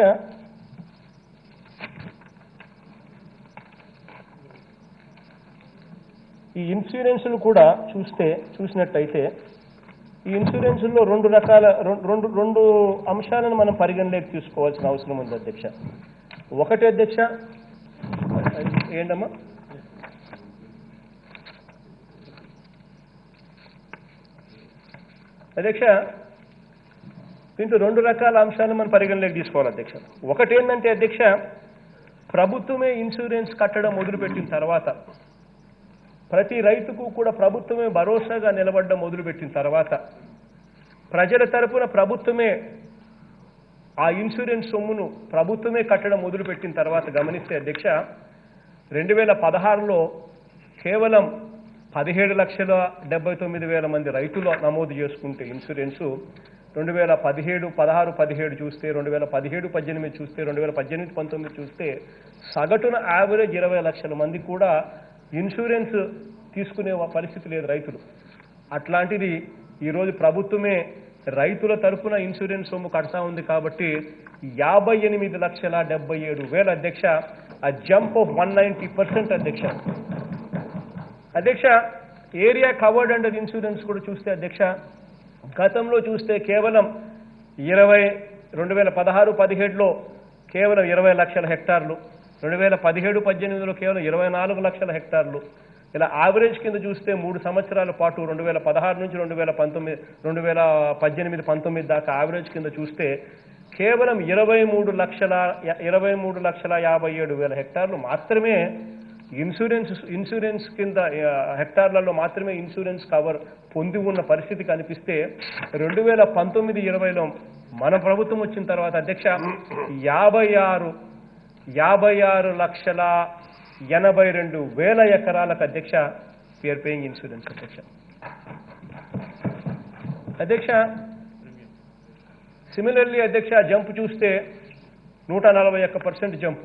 ఈ ఇన్సూరెన్సులు కూడా చూసినట్టయితే ఈ ఇన్సూరెన్సుల్లో రెండు అంశాలను మనం పరిగణలోకి తీసుకోవాల్సిన అవసరం ఉంది అధ్యక్ష. ఒకటి అధ్యక్ష, ఏంటమ్మా అధ్యక్ష, దీంట్లో రెండు రకాల అంశాలను మనం పరిగణలోకి తీసుకోవాలి అధ్యక్ష. ఒకటి ఏంటంటే అధ్యక్ష, ప్రభుత్వమే ఇన్సూరెన్స్ కట్టడం మొదలుపెట్టిన తర్వాత, ప్రతి రైతుకు కూడా ప్రభుత్వమే భరోసాగా నిలబడడం మొదలుపెట్టిన తర్వాత, ప్రజల తరపున ప్రభుత్వమే ఆ ఇన్సూరెన్స్ సొమ్మును ప్రభుత్వమే కట్టడం మొదలుపెట్టిన తర్వాత గమనిస్తే అధ్యక్ష, 2016లో కేవలం 17,79,000 మంది రైతులు నమోదు చేసుకుంటే ఇన్సూరెన్సు 2017 చూస్తే, 2017-18 చూస్తే, 2018-19 చూస్తే సగటున యావరేజ్ 20 లక్షల మంది కూడా ఇన్సూరెన్స్ తీసుకునే పరిస్థితి లేదు రైతులు. అట్లాంటిది ఈరోజు ప్రభుత్వమే రైతుల తరఫున ఇన్సూరెన్స్ సొమ్ము కడతా ఉంది కాబట్టి 58,77,000 అధ్యక్ష, ఆ జంప్ ఆఫ్ 190% అధ్యక్ష. అధ్యక్ష, ఏరియా కవర్డ్ అండర్ ఇన్సూరెన్స్ కూడా చూస్తే అధ్యక్ష, గతంలో చూస్తే కేవలం 2016-17లో కేవలం 20 లక్షల హెక్టార్లు, 2017-18లో కేవలం 24 లక్షల హెక్టార్లు. ఇలా యావరేజ్ కింద చూస్తే 3 సంవత్సరాల పాటు 2016 నుంచి 2018-19 దాకా యావరేజ్ కింద చూస్తే కేవలం 23,57,000 హెక్టార్లు మాత్రమే ఇన్సూరెన్స్ కింద హెక్టార్లలో మాత్రమే ఇన్సూరెన్స్ కవర్ పొంది ఉన్న పరిస్థితి కనిపిస్తే 2019-20లో మన ప్రభుత్వం వచ్చిన తర్వాత అధ్యక్ష 56,82,000 ఎకరాలకు అధ్యక్ష వీఆర్ పేయింగ్ ఇన్సూరెన్స్ అధ్యక్ష. అధ్యక్ష, సిమిలర్లీ అధ్యక్ష జంప్ చూస్తే 141% జంప్,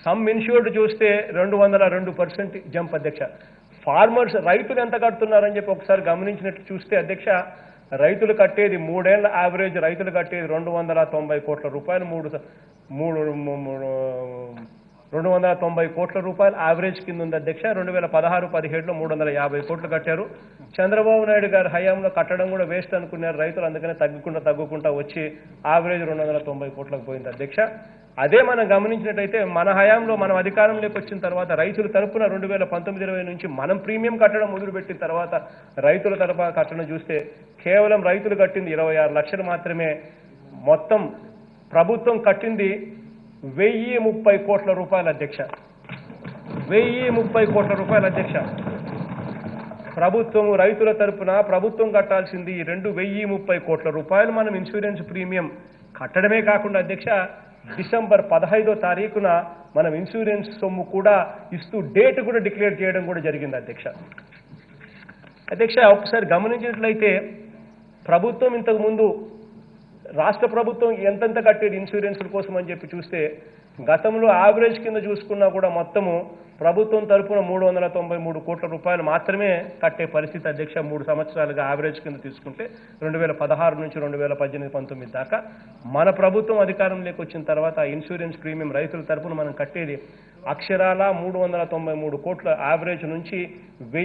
సమ్ ఇన్ష్యూర్డ్ చూస్తే 202% జంప్ అధ్యక్ష. ఫార్మర్స్ రైతులు ఎంత కడుతున్నారని చెప్పి ఒకసారి గమనించినట్లు చూస్తే అధ్యక్ష, రైతులు కట్టేది 3 ఏళ్ల యావరేజ్ రైతులు కట్టేది 290 కోట్ల రూపాయలు, 290 కోట్ల రూపాయలు యావరేజ్ కింద ఉంది అధ్యక్ష. 2016-17లో 350 కోట్లు కట్టారు. చంద్రబాబు నాయుడు గారి హయాంలో కట్టడం కూడా వేస్ట్ అనుకున్నారు రైతులు, అందుకనే తగ్గుకుంటా వచ్చి యావరేజ్ 290 కోట్లకు పోయింది అధ్యక్ష. అదే మనం గమనించినట్టయితే మన హయాంలో మనం అధికారంలోకి వచ్చిన తర్వాత రైతుల తరపున 2019-20 నుంచి మనం ప్రీమియం కట్టడం మొదలుపెట్టిన తర్వాత రైతుల తరపున కట్టడం చూస్తే కేవలం రైతులు కట్టింది 26 లక్షలు మాత్రమే. మొత్తం ప్రభుత్వం కట్టింది 1,030 కోట్ల రూపాయలు అధ్యక్ష. 1,030 కోట్ల రూపాయలు అధ్యక్ష. ప్రభుత్వం రైతుల తరపున ప్రభుత్వం కట్టాల్సింది 1,030 కోట్ల రూపాయలు మనం ఇన్సూరెన్స్ ప్రీమియం కట్టడమే కాకుండా అధ్యక్ష, డిసెంబర్ 15వ తారీఖున మనం ఇన్సూరెన్స్ సొమ్ము కూడా ఇస్తూ డేట్ కూడా డిక్లేర్ చేయడం కూడా జరిగింది అధ్యక్ష. అధ్యక్ష, ఒకసారి గమనించినట్లయితే ప్రభుత్వం ఇంతకుముందు రాష్ట్ర ప్రభుత్వం ఎంతెంత కట్టేది ఇన్సూరెన్స్ల కోసం అని చెప్పి చూస్తే గతంలో యావరేజ్ కింద చూసుకున్నా కూడా మొత్తము ప్రభుత్వం తరపున 393 కోట్ల రూపాయలు మాత్రమే కట్టే పరిస్థితి అధ్యక్ష. 3 సంవత్సరాలుగా యావరేజ్ కింద తీసుకుంటే 2016 నుంచి 2018-19 దాకా మన ప్రభుత్వం అధికారంలోకి వచ్చిన తర్వాత ఇన్సూరెన్స్ ప్రీమియం రైతుల తరపున మనం కట్టేది అక్షరాల 393 కోట్ల యావరేజ్ నుంచి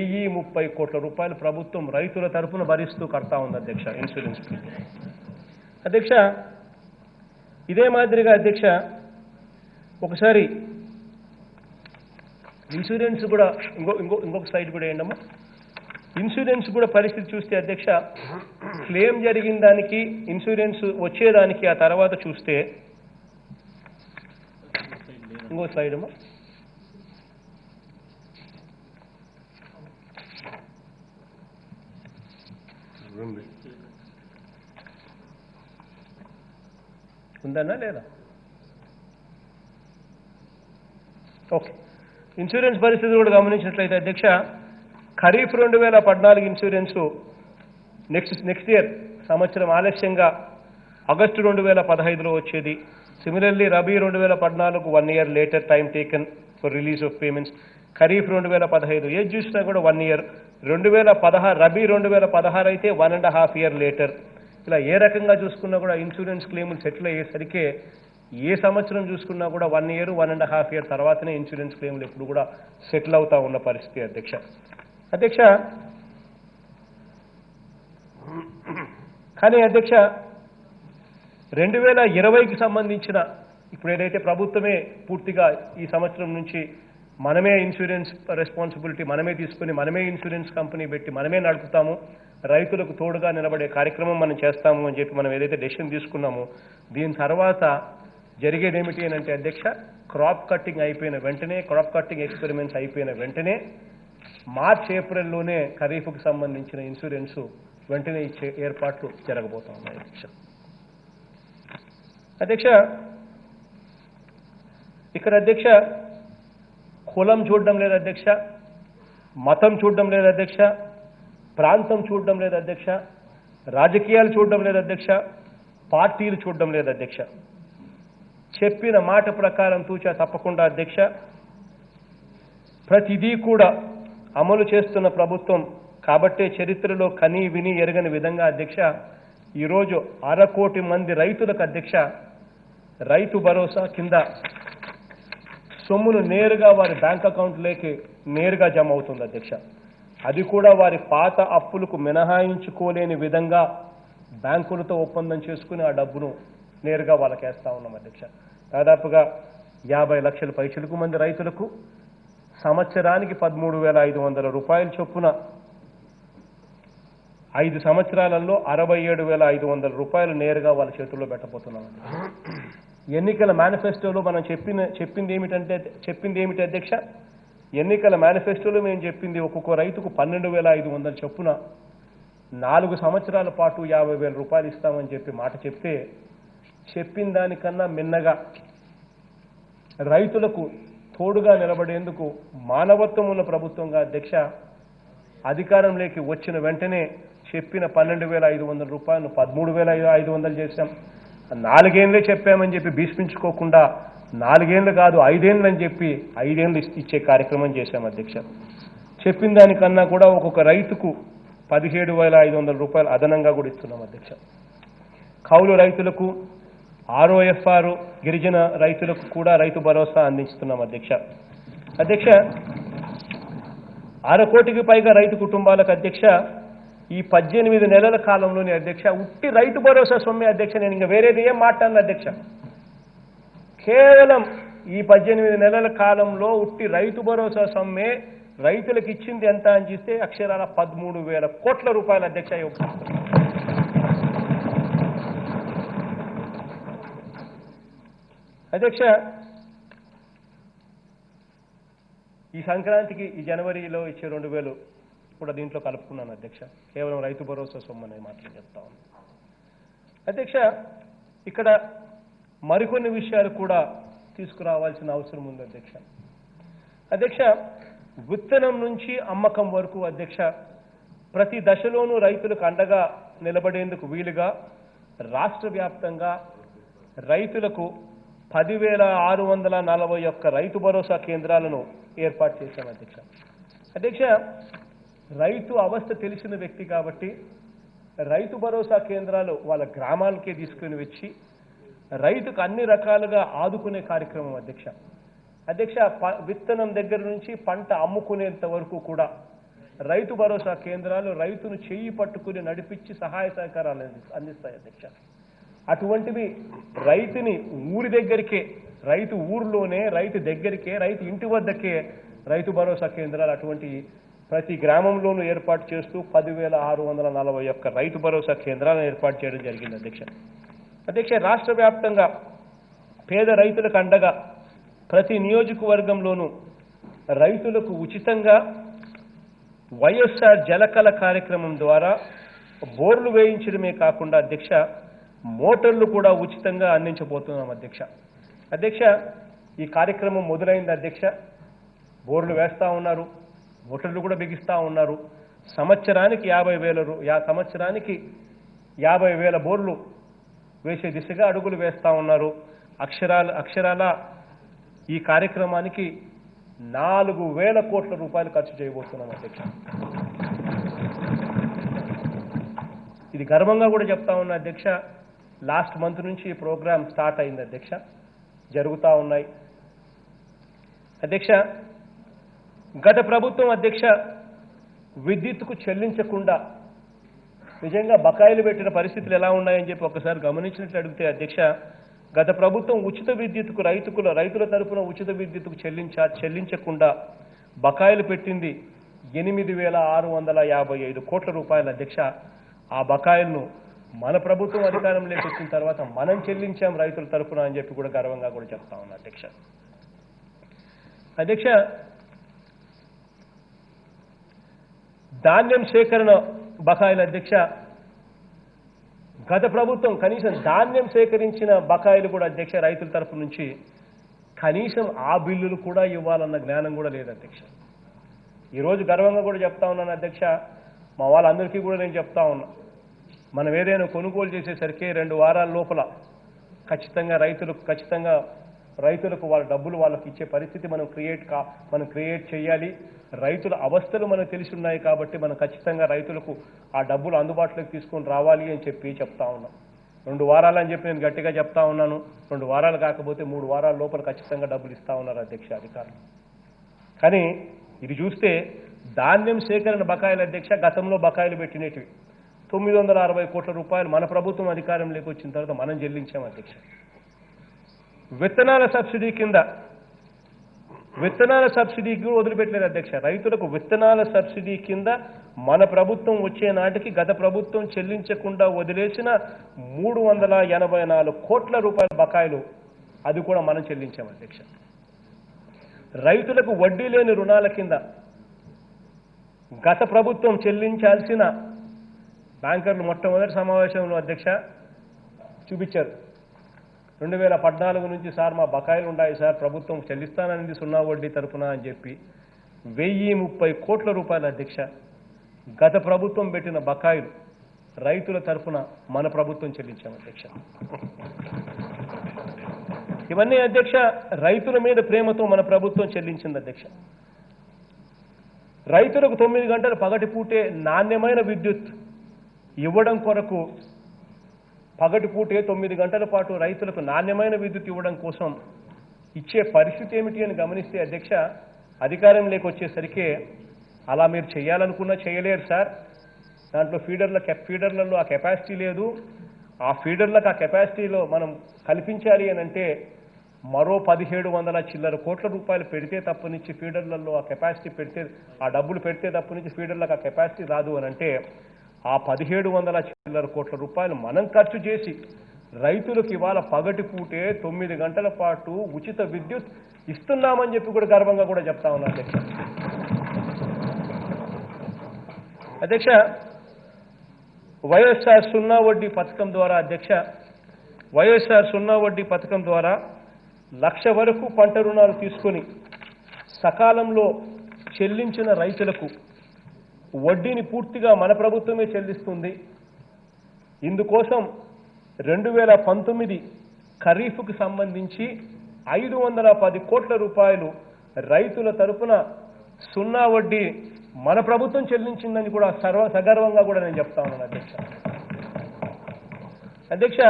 1,030 కోట్ల రూపాయలు ప్రభుత్వం రైతుల తరపున భరిస్తూ కడతా ఉంది అధ్యక్ష ఇన్సూరెన్స్ ప్రీమియం అధ్యక్ష. ఇదే మాదిరిగా అధ్యక్ష ఒకసారి ఇన్సూరెన్స్ కూడా ఇంకొక సైడ్ కూడా ఏంటమ్మా, ఇన్సూరెన్స్ కూడా పరిస్థితి చూస్తే అధ్యక్ష, క్లెయిమ్ జరిగిన దానికి ఇన్సూరెన్స్ వచ్చేదానికి ఆ తర్వాత చూస్తే ఇంకో స్లైడ్ అమ్మా, ఉందన్నా లేదా? ఓకే, ఇన్సూరెన్స్ పరిస్థితి కూడా గమనించినట్లయితే అధ్యక్ష, ఖరీఫ్ 2014 ఇన్సూరెన్సు నెక్స్ట్ ఇయర్ సంవత్సరం ఆలస్యంగా ఆగస్టు 2015లో వచ్చేది. Similarly rabi 2014 1 year later time taken for release of payments. Kharif 2015 ఏది చూసినా కూడా 1 ఇయర్, 2016 రబీ 2016 అయితే 1.5 ఇయర్ లేటర్. ఇలా ఏ రకంగా చూసుకున్నా కూడా ఇన్సూరెన్స్ క్లెయిములు సెటిల్ అయ్యేసరికి ఏ సంవత్సరం చూసుకున్నా కూడా 1 ఇయర్ 1.5 ఇయర్ తర్వాతనే ఇన్సూరెన్స్ క్లెయిములు ఎప్పుడు కూడా సెటిల్ అవుతా ఉన్న పరిస్థితి అధ్యక్ష. అధ్యక్ష కానీ అధ్యక్ష 2020కి సంబంధించిన ఇప్పుడు ఏదైతే ప్రభుత్వమే పూర్తిగా ఈ సంవత్సరం నుంచి మనమే ఇన్సూరెన్స్ రెస్పాన్సిబిలిటీ మనమే తీసుకుని మనమే ఇన్సూరెన్స్ కంపెనీ పెట్టి మనమే నడుపుతాము, రైతులకు తోడుగా నిలబడే కార్యక్రమం మనం చేస్తాము అని చెప్పి మనం ఏదైతే డెసిషన్ తీసుకున్నామో దీని తర్వాత జరిగేది ఏమిటి అని అంటే అధ్యక్ష క్రాప్ కట్టింగ్ అయిపోయిన వెంటనే, క్రాప్ కట్టింగ్ ఎక్స్పెరిమెంట్స్ అయిపోయిన వెంటనే మార్చ్ ఏప్రిల్లోనే ఖరీఫ్కు సంబంధించిన ఇన్సూరెన్సు వెంటనే ఇచ్చే ఏర్పాట్లు జరగబోతా ఉన్నాయి అధ్యక్ష. అధ్యక్ష ఇక్కడ అధ్యక్ష కులం చూడడం లేదు అధ్యక్ష, మతం చూడడం లేదు అధ్యక్ష, ప్రాంతం చూడడం లేదు అధ్యక్ష, రాజకీయాలు చూడడం లేదు అధ్యక్ష, పార్టీలు చూడడం లేదు అధ్యక్ష. చెప్పిన మాట ప్రకారం తూచా తప్పకుండా అధ్యక్ష ప్రతిదీ కూడా అమలు చేస్తున్న ప్రభుత్వం కాబట్టే చరిత్రలో కనీ విని ఎరగని విధంగా అధ్యక్ష ఈరోజు 1/2 కోటి మంది రైతులకు అధ్యక్ష రైతు భరోసా కింద సొమ్మును నేరుగా వారి బ్యాంక్ అకౌంట్లోకి నేరుగా జమ అవుతుంది అధ్యక్ష. అది కూడా వారి పాత అప్పులకు మినహాయించుకోలేని విధంగా బ్యాంకులతో ఒప్పందం చేసుకుని ఆ డబ్బును నేరుగా వాళ్ళకి వేస్తా ఉన్నాం అధ్యక్ష. దాదాపుగా 50 లక్షల పైచిలకు మంది రైతులకు సంవత్సరానికి 13,500 రూపాయల చొప్పున 5 సంవత్సరాలలో 67,500 రూపాయలు నేరుగా వాళ్ళ చేతుల్లో పెట్టబోతున్నాం. ఎన్నికల మేనిఫెస్టోలో మనం చెప్పింది ఏమిటి అధ్యక్ష, ఎన్నికల మేనిఫెస్టోలో మేము చెప్పింది ఒక్కొక్క రైతుకు 12,500 చొప్పున 4 సంవత్సరాల పాటు 50,000 రూపాయలు ఇస్తామని చెప్పి మాట చెప్తే చెప్పిన దానికన్నా మిన్నగా రైతులకు తోడుగా నిలబడేందుకు మానవత్వం ఉన్న ప్రభుత్వంగా అధ్యక్ష అధికారంలోకి వచ్చిన వెంటనే చెప్పిన 12,500 రూపాయలు 13,500 చేశాం. 4 ఏళ్ళే చెప్పామని చెప్పి భీష్మించుకోకుండా 4 ఏళ్ళు కాదు 5 ఏళ్ళు అని చెప్పి 5 ఏళ్ళు ఇచ్చే కార్యక్రమం చేశాం అధ్యక్ష. చెప్పిన దానికన్నా కూడా ఒక్కొక్క రైతుకు 17,500 రూపాయలు అదనంగా కూడా ఇస్తున్నాం అధ్యక్ష. కౌలు రైతులకు ROFR గిరిజన రైతులకు కూడా రైతు భరోసా అందిస్తున్నాం అధ్యక్ష. అధ్యక్ష 1/2 కోటికి పైగా రైతు కుటుంబాలకు అధ్యక్ష ఈ 18 నెలల కాలంలోనే అధ్యక్ష ఉట్టి రైతు భరోసా సొమ్మే అధ్యక్ష. నేను ఇంకా వేరేది ఏం మాట్లాడను అధ్యక్ష. కేవలం ఈ 18 నెలల కాలంలో ఉట్టి రైతు భరోసా సొమ్మే రైతులకు ఇచ్చింది ఎంత అని చూస్తే అక్షరాల 13,000 కోట్ల రూపాయలు అధ్యక్ష. అధ్యక్ష ఈ సంక్రాంతికి ఈ జనవరిలో ఇచ్చే 2,000 కూడా దీంట్లో కలుపుకున్నాను అధ్యక్ష. కేవలం రైతు భరోసా సొమ్ము అనే మాటలు చెప్తా ఉన్నాను అధ్యక్ష. ఇక్కడ మరికొన్ని విషయాలు కూడా తీసుకురావాల్సిన అవసరం ఉంది అధ్యక్ష. అధ్యక్ష విత్తనం నుంచి అమ్మకం వరకు అధ్యక్ష ప్రతి దశలోనూ రైతులకు అండగా నిలబడేందుకు వీలుగా రాష్ట్ర వ్యాప్తంగా రైతులకు 10,641 రైతు భరోసా కేంద్రాలను ఏర్పాటు చేశాం అధ్యక్ష. అధ్యక్ష రైతు అవస్థ తెలిసిన వ్యక్తి కాబట్టి రైతు భరోసా కేంద్రాలు వాళ్ళ గ్రామాలకే తీసుకుని వచ్చి రైతుకు అన్ని రకాలుగా ఆదుకునే కార్యక్రమం అధ్యక్ష. అధ్యక్ష విత్తనం దగ్గర నుంచి పంట అమ్ముకునేంత వరకు కూడా రైతు భరోసా కేంద్రాలు రైతును చేయి పట్టుకుని నడిపించి సహాయ సహకారాలు అందిస్తాయి అధ్యక్ష. అటువంటివి రైతుని ఊరి దగ్గరికే, రైతు ఊరిలోనే, రైతు దగ్గరికే, రైతు ఇంటి వద్దకే రైతు భరోసా కేంద్రాలు అటువంటి ప్రతి గ్రామంలోనూ ఏర్పాటు చేస్తూ 10,641 రైతు భరోసా కేంద్రాలను ఏర్పాటు చేయడం జరిగింది అధ్యక్ష. అధ్యక్ష రాష్ట్ర వ్యాప్తంగా పేద రైతులకు అండగా ప్రతి నియోజకవర్గంలోనూ రైతులకు ఉచితంగా వైఎస్ఆర్ జలకళ కార్యక్రమం ద్వారా బోర్లు వేయించడమే కాకుండా అధ్యక్ష మోటార్లు కూడా ఉచితంగా అందించబోతున్నాం అధ్యక్ష. అధ్యక్ష ఈ కార్యక్రమం మొదలైంది అధ్యక్ష. బోర్లు వేస్తూ ఉన్నారు, మోటార్లు కూడా బిగిస్తూ ఉన్నారు. సంవత్సరానికి 50,000 బోర్లు వేసే దిశగా అడుగులు వేస్తూ ఉన్నారు. అక్షరాల ఈ కార్యక్రమానికి 4,000 కోట్ల రూపాయలు ఖర్చు చేయబోతున్నాం అధ్యక్ష. ఇది గర్వంగా కూడా చెప్తా ఉన్నా అధ్యక్ష. లాస్ట్ మంత్ నుంచి ఈ ప్రోగ్రామ్ స్టార్ట్ అయింది అధ్యక్ష, జరుగుతూ ఉన్నాయి అధ్యక్ష. గత ప్రభుత్వం అధ్యక్ష విద్యుత్తుకు చెల్లించకుండా నిజంగా బకాయిలు పెట్టిన పరిస్థితులు ఎలా ఉన్నాయని చెప్పి ఒకసారి గమనించినట్లు అడిగితే అధ్యక్ష, గత ప్రభుత్వం ఉచిత విద్యుత్తుకు రైతుల తరపున ఉచిత విద్యుత్తుకు చెల్లించకుండా బకాయిలు పెట్టింది 8,655 కోట్ల రూపాయలు అధ్యక్ష. ఆ బకాయిలను మన ప్రభుత్వం అధికారంలోకి వచ్చిన తర్వాత మనం చెల్లించాం రైతుల తరపున అని చెప్పి కూడా గర్వంగా కూడా చెప్తా ఉన్నా అధ్యక్ష. అధ్యక్ష, ధాన్యం సేకరణ బకాయిలు అధ్యక్ష, గత ప్రభుత్వం కనీసం ధాన్యం సేకరించిన బకాయిలు కూడా అధ్యక్ష రైతుల తరపు నుంచి కనీసం ఆ బిల్లులు కూడా ఇవ్వాలన్న జ్ఞానం కూడా లేదు అధ్యక్ష. ఈరోజు గర్వంగా కూడా చెప్తా ఉన్నాను అధ్యక్ష, మా వాళ్ళందరికీ కూడా నేను చెప్తా ఉన్నా, మనం ఏదైనా కొనుగోలు చేసేసరికి 2 వారాల లోపల ఖచ్చితంగా రైతులకు వాళ్ళ డబ్బులు వాళ్ళకి ఇచ్చే పరిస్థితి మనం క్రియేట్ చేయాలి. రైతుల అవస్థలు మనకు తెలిసి ఉన్నాయి కాబట్టి మనం ఖచ్చితంగా రైతులకు ఆ డబ్బులు అందుబాటులోకి తీసుకొని రావాలి అని చెప్పి చెప్తా ఉన్నాం. 2 వారాలు అని చెప్పి నేను గట్టిగా చెప్తా ఉన్నాను. 2 వారాలు కాకపోతే 3 వారాల లోపల ఖచ్చితంగా డబ్బులు ఇస్తా ఉన్నారు అధ్యక్ష అధికారులు. కానీ ఇది చూస్తే ధాన్యం సేకరణ బకాయిలు అధ్యక్ష, గతంలో బకాయిలు పెట్టినటివి 960 కోట్ల రూపాయలు మన ప్రభుత్వం అధికారంలోకి వచ్చిన తర్వాత మనం చెల్లించాం అధ్యక్ష. విత్తనాల సబ్సిడీకి వదిలిపెట్టలేదు అధ్యక్ష. రైతులకు విత్తనాల సబ్సిడీ కింద మన ప్రభుత్వం వచ్చే నాటికి గత ప్రభుత్వం చెల్లించకుండా వదిలేసిన 384 కోట్ల రూపాయల బకాయిలు అది కూడా మనం చెల్లించాం అధ్యక్ష. రైతులకు వడ్డీ లేని రుణాల కింద గత ప్రభుత్వం చెల్లించాల్సిన బ్యాంకర్లు మొట్టమొదటి సమావేశంలో అధ్యక్ష చూపించారు. 2014 నుంచి సార్ మా బకాయిలు ఉన్నాయి సార్, ప్రభుత్వం చెల్లిస్తానని 0 వడ్డీ తరపున అని చెప్పి 1,030 కోట్ల రూపాయల అధ్యక్ష గత ప్రభుత్వం పెట్టిన బకాయిలు రైతుల తరపున మన ప్రభుత్వం చెల్లించాం అధ్యక్ష. ఇవన్నీ అధ్యక్ష రైతుల మీద ప్రేమతో మన ప్రభుత్వం చెల్లించింది అధ్యక్ష. రైతులకు 9 గంటల పగటిపూటే నాణ్యమైన విద్యుత్ ఇవ్వడం కొరకు పగటిపూటే 9 గంటల పాటు రైతులకు నాణ్యమైన విద్యుత్ ఇవ్వడం కోసం ఇచ్చే పరిస్థితి ఏమిటి అని గమనిస్తే అధ్యక్ష, అధికారంలోకి వచ్చేసరికి అలా మీరు చేయాలనుకున్నా చేయలేరు సార్. దాంట్లో ఫీడర్లలో ఆ కెపాసిటీ లేదు. ఆ ఫీడర్లకు ఆ కెపాసిటీలో మనం కల్పించాలి అని అంటే మరో 1,700 చిల్లర కోట్ల రూపాయలు పెడితే తప్పనిచ్చి ఫీడర్లలో ఆ కెపాసిటీ పెడితే ఆ డబ్బులు పెడితే తప్పనిచ్చి ఫీడర్లకు ఆ కెపాసిటీ రాదు అని అంటే ఆ 1,700 చిల్లర కోట్ల రూపాయలు మనం ఖర్చు చేసి రైతులకు ఇవాళ పగటిపూటే 9 గంటల పాటు ఉచిత విద్యుత్ ఇస్తున్నామని చెప్పి కూడా గర్వంగా కూడా చెప్తా ఉన్నా అధ్యక్ష. అధ్యక్ష, వైఎస్ఆర్ 0 వడ్డీ పథకం ద్వారా అధ్యక్ష, వైఎస్ఆర్ 0 వడ్డీ పథకం ద్వారా 1,00,000 వరకు పంట రుణాలు తీసుకొని సకాలంలో చెల్లించిన రైతులకు వడ్డీని పూర్తిగా మన ప్రభుత్వమే చెల్లిస్తుంది. ఇందుకోసం 2019 ఖరీఫ్కు సంబంధించి 510 కోట్ల రూపాయలు రైతుల తరపున 0 వడ్డీ మన ప్రభుత్వం చెల్లించిందని కూడా సగర్వంగా కూడా నేను చెప్తా ఉన్నాను అధ్యక్ష. అధ్యక్ష,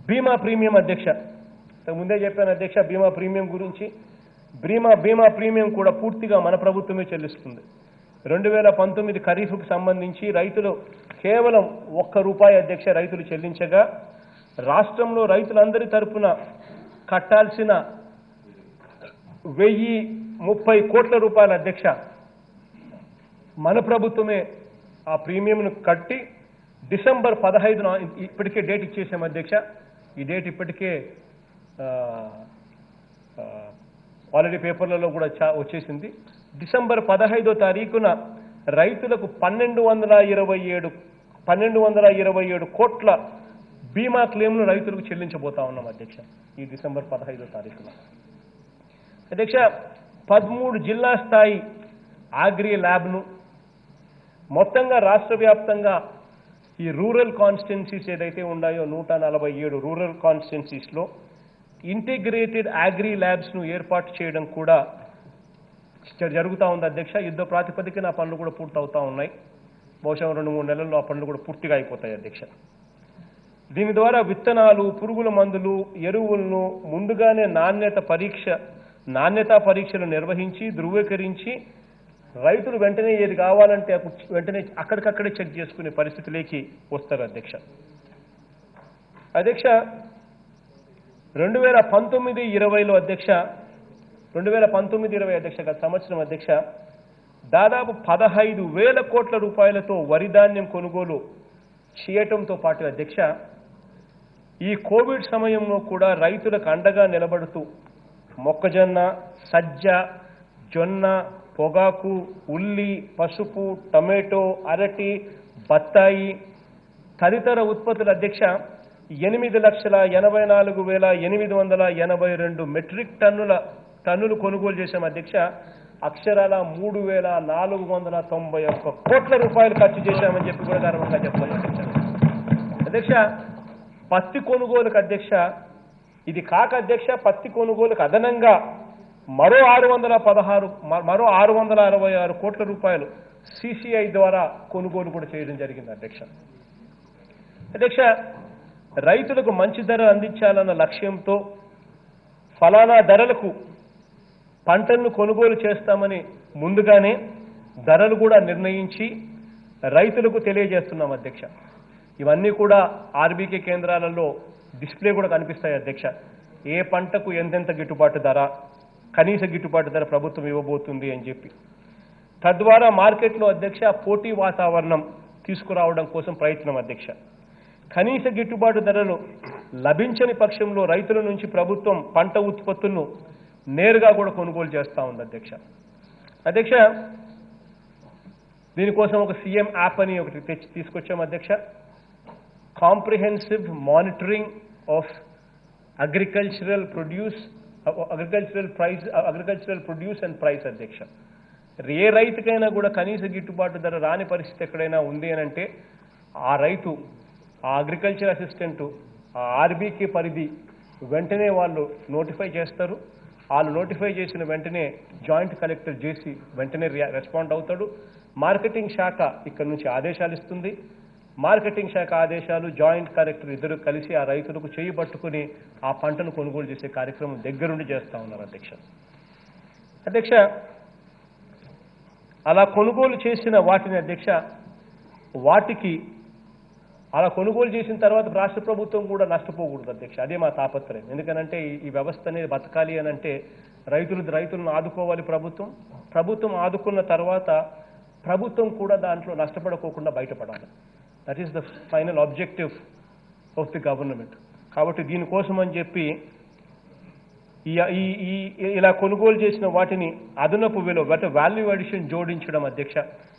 బీమా ప్రీమియం అధ్యక్ష, ముందే చెప్పాను అధ్యక్ష బీమా ప్రీమియం గురించి. బీమా ప్రీమియం కూడా పూర్తిగా మన ప్రభుత్వమే చెల్లిస్తుంది. 2019 ఖరీఫ్కు సంబంధించి రైతులు కేవలం ₹1 అధ్యక్ష రైతులు చెల్లించగా రాష్ట్రంలో రైతులందరి తరపున కట్టాల్సిన 1,030 కోట్ల రూపాయల అధ్యక్ష మన ప్రభుత్వమే ఆ ప్రీమియంను కట్టి డిసెంబర్ 15న ఇప్పటికే డేట్ ఇచ్చేసాం అధ్యక్ష. ఈ డేట్ ఇప్పటికే ఆల్రెడీ పేపర్లలో కూడా వచ్చేసింది. డిసెంబర్ 15వ తారీఖున రైతులకు 1,227 కోట్ల బీమా క్లెయిమ్ను రైతులకు చెల్లించబోతా ఉన్నాం అధ్యక్ష ఈ డిసెంబర్ 15వ తారీఖున. అధ్యక్ష, 13 జిల్లా స్థాయి అగ్రి ల్యాబ్ను మొత్తంగా రాష్ట్ర వ్యాప్తంగా ఈ రూరల్ కాన్స్టిట్యున్సీస్ ఏదైతే ఉన్నాయో 147 రూరల్ కాన్స్టిట్యున్సీస్లో ఇంటిగ్రేటెడ్ అగ్రి ల్యాబ్స్ను ఏర్పాటు చేయడం కూడా జరుగుతూ ఉంది అధ్యక్ష. యుద్ధ ప్రాతిపదికన ఆ పనులు కూడా పూర్తవుతూ ఉన్నాయి. బహుశా 2-3 నెలల్లో ఆ పనులు కూడా పూర్తిగా అయిపోతాయి అధ్యక్ష. దీని ద్వారా విత్తనాలు, పురుగుల మందులు, ఎరువులను ముందుగానే నాణ్యతా పరీక్షలు నిర్వహించి ధృవీకరించి రైతులు వెంటనే ఏది కావాలంటే వెంటనే అక్కడికక్కడే చెక్ చేసుకునే పరిస్థితిలోకి వస్తారు అధ్యక్ష. అధ్యక్ష 2019-20లో అధ్యక్ష 2019-20 అధ్యక్ష గత సంవత్సరం అధ్యక్ష దాదాపు 15,000 కోట్ల రూపాయలతో వరి ధాన్యం కొనుగోలు చేయటంతో పాటు అధ్యక్ష ఈ కోవిడ్ సమయంలో కూడా రైతులకు అండగా నిలబడుతూ మొక్కజొన్న, సజ్జ, జొన్న, పొగాకు, ఉల్లి, పసుపు, టమాటో, అరటి, బత్తాయి తదితర ఉత్పత్తుల అధ్యక్ష 8,84,882 మెట్రిక్ టన్నులు కొనుగోలు చేశాం అధ్యక్ష. అక్షరాల 3,491 కోట్ల రూపాయలు ఖర్చు చేశామని చెప్పి కూడా గర్వంగా చెప్తాను అధ్యక్ష. అధ్యక్ష పత్తి కొనుగోలుకు అధ్యక్ష ఇది కాక అధ్యక్ష పత్తి కొనుగోలుకు అదనంగా మరో 666 కోట్ల రూపాయలు సిసిఐ ద్వారా కొనుగోలు కూడా చేయడం జరిగింది అధ్యక్ష. అధ్యక్ష రైతులకు మంచి ధర అందించాలన్న లక్ష్యంతో ఫలానా ధరలకు పంటలను కొనుగోలు చేస్తామని ముందుగానే ధరలు కూడా నిర్ణయించి రైతులకు తెలియజేస్తున్నాం అధ్యక్ష. ఇవన్నీ కూడా ఆర్బీకే కేంద్రాలలో డిస్ప్లే కూడా కనిపిస్తాయి అధ్యక్ష. ఏ పంటకు ఎంతెంత గిట్టుబాటు ధర, కనీస గిట్టుబాటు ధర ప్రభుత్వం ఇవ్వబోతుంది అని చెప్పి తద్వారా మార్కెట్లో అధ్యక్ష పోటీ వాతావరణం తీసుకురావడం కోసం ప్రయత్నం అధ్యక్ష. కనీస గిట్టుబాటు ధరలు లభించని పక్షంలో రైతుల నుంచి ప్రభుత్వం పంట ఉత్పత్తులను నేరుగా కూడా కొనుగోలు చేస్తూ ఉంది అధ్యక్ష. అధ్యక్ష దీనికోసం ఒక సీఎం యాప్ అని ఒకటి తీసుకొచ్చాం అధ్యక్ష. Comprehensive monitoring of agricultural produce and price అధ్యక్ష. ఏ రైతుకైనా కూడా కనీస గిట్టుబాటు ధర రాని పరిస్థితి ఎక్కడైనా ఉంది అని అంటే ఆ రైతు, ఆ అగ్రికల్చర్ అసిస్టెంట్, ఆ ఆర్బీకే పరిధి వెంటనే వాళ్ళు నోటిఫై చేస్తారు. వాళ్ళు నోటిఫై చేసిన వెంటనే జాయింట్ కలెక్టర్ చేసి వెంటనే రెస్పాండ్ అవుతాడు. మార్కెటింగ్ శాఖ ఇక్కడ నుంచి ఆదేశాలు ఇస్తుంది. మార్కెటింగ్ శాఖ ఆదేశాలు, జాయింట్ కలెక్టర్ ఇద్దరు కలిసి ఆ రైతులకు చేయి పట్టుకుని ఆ పంటను కొనుగోలు చేసే కార్యక్రమం దగ్గరుండి చేస్తూ ఉన్నారు అధ్యక్ష. అధ్యక్ష అలా కొనుగోలు చేసిన వాటిని అధ్యక్ష అలా కొనుగోలు చేసిన తర్వాత రాష్ట్ర ప్రభుత్వం కూడా నష్టపోకూడదు అధ్యక్ష. అదే మా తాపత్రయం. ఎందుకనంటే ఈ వ్యవస్థ అనేది బతకాలి అని అంటే రైతులను ఆదుకోవాలి ప్రభుత్వం ఆదుకున్న తర్వాత ప్రభుత్వం కూడా దాంట్లో నష్టపడకోకుండా బయటపడాలి. That is the final objective of the government. కాబట్టి దీనికోసం అని చెప్పి ఇలా కొనుగోలు చేసిన వాటిని అదనపు విలువ అంటే వాల్యూ అడిషన్ జోడించడం అధ్యక్ష.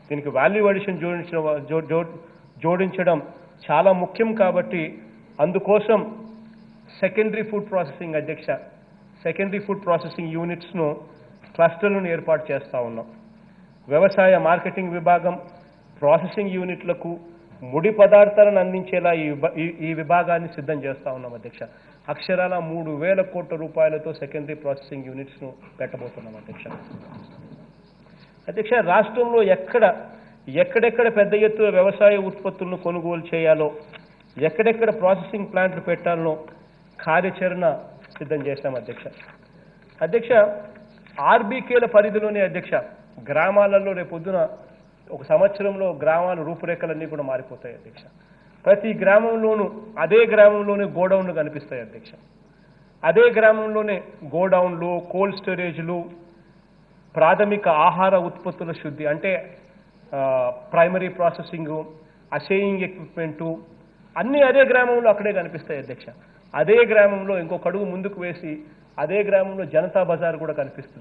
దీనికి వాల్యూ అడిషన్ జోడించడం చాలా ముఖ్యం. కాబట్టి అందుకోసం సెకండరీ ఫుడ్ ప్రాసెసింగ్ అధ్యక్ష, సెకండరీ ఫుడ్ ప్రాసెసింగ్ యూనిట్స్ను క్లస్టర్లను ఏర్పాటు చేస్తూ ఉన్నాం. వ్యవసాయ మార్కెటింగ్ విభాగం, ప్రాసెసింగ్ యూనిట్లకు ముడి పదార్థాలను అందించేలా ఈ విభాగాన్ని సిద్ధం చేస్తూ ఉన్నాం అధ్యక్ష. అక్షరాల 3,000 కోట్ల రూపాయలతో సెకండరీ ప్రాసెసింగ్ యూనిట్స్ను పెట్టబోతున్నాం అధ్యక్ష. అధ్యక్ష రాష్ట్రంలో ఎక్కడెక్కడ పెద్ద ఎత్తున వ్యవసాయ ఉత్పత్తులను కొనుగోలు చేయాలో, ఎక్కడెక్కడ ప్రాసెసింగ్ ప్లాంట్లు పెట్టాలనో కార్యాచరణ సిద్ధం చేశాం అధ్యక్ష. అధ్యక్ష ఆర్బీకేల పరిధిలోనే అధ్యక్ష గ్రామాలలో రేపొద్దున ఒక సంవత్సరంలో గ్రామాల రూపురేఖలన్నీ కూడా మారిపోతాయి అధ్యక్ష. ప్రతి గ్రామంలోనూ అదే గ్రామంలోనే గోడౌన్లు కనిపిస్తాయి అధ్యక్ష. అదే గ్రామంలోనే గోడౌన్లు, కోల్డ్ స్టోరేజ్లు, ప్రాథమిక ఆహార ఉత్పత్తుల శుద్ధి అంటే ప్రైమరీ ప్రాసెసింగ్, అసేయింగ్ ఎక్విప్మెంటు అన్నీ అదే గ్రామంలో అక్కడే కనిపిస్తాయి అధ్యక్ష. అదే గ్రామంలో ఇంకొక అడుగు ముందుకు వేసి అదే గ్రామంలో జనతా బజార్ కూడా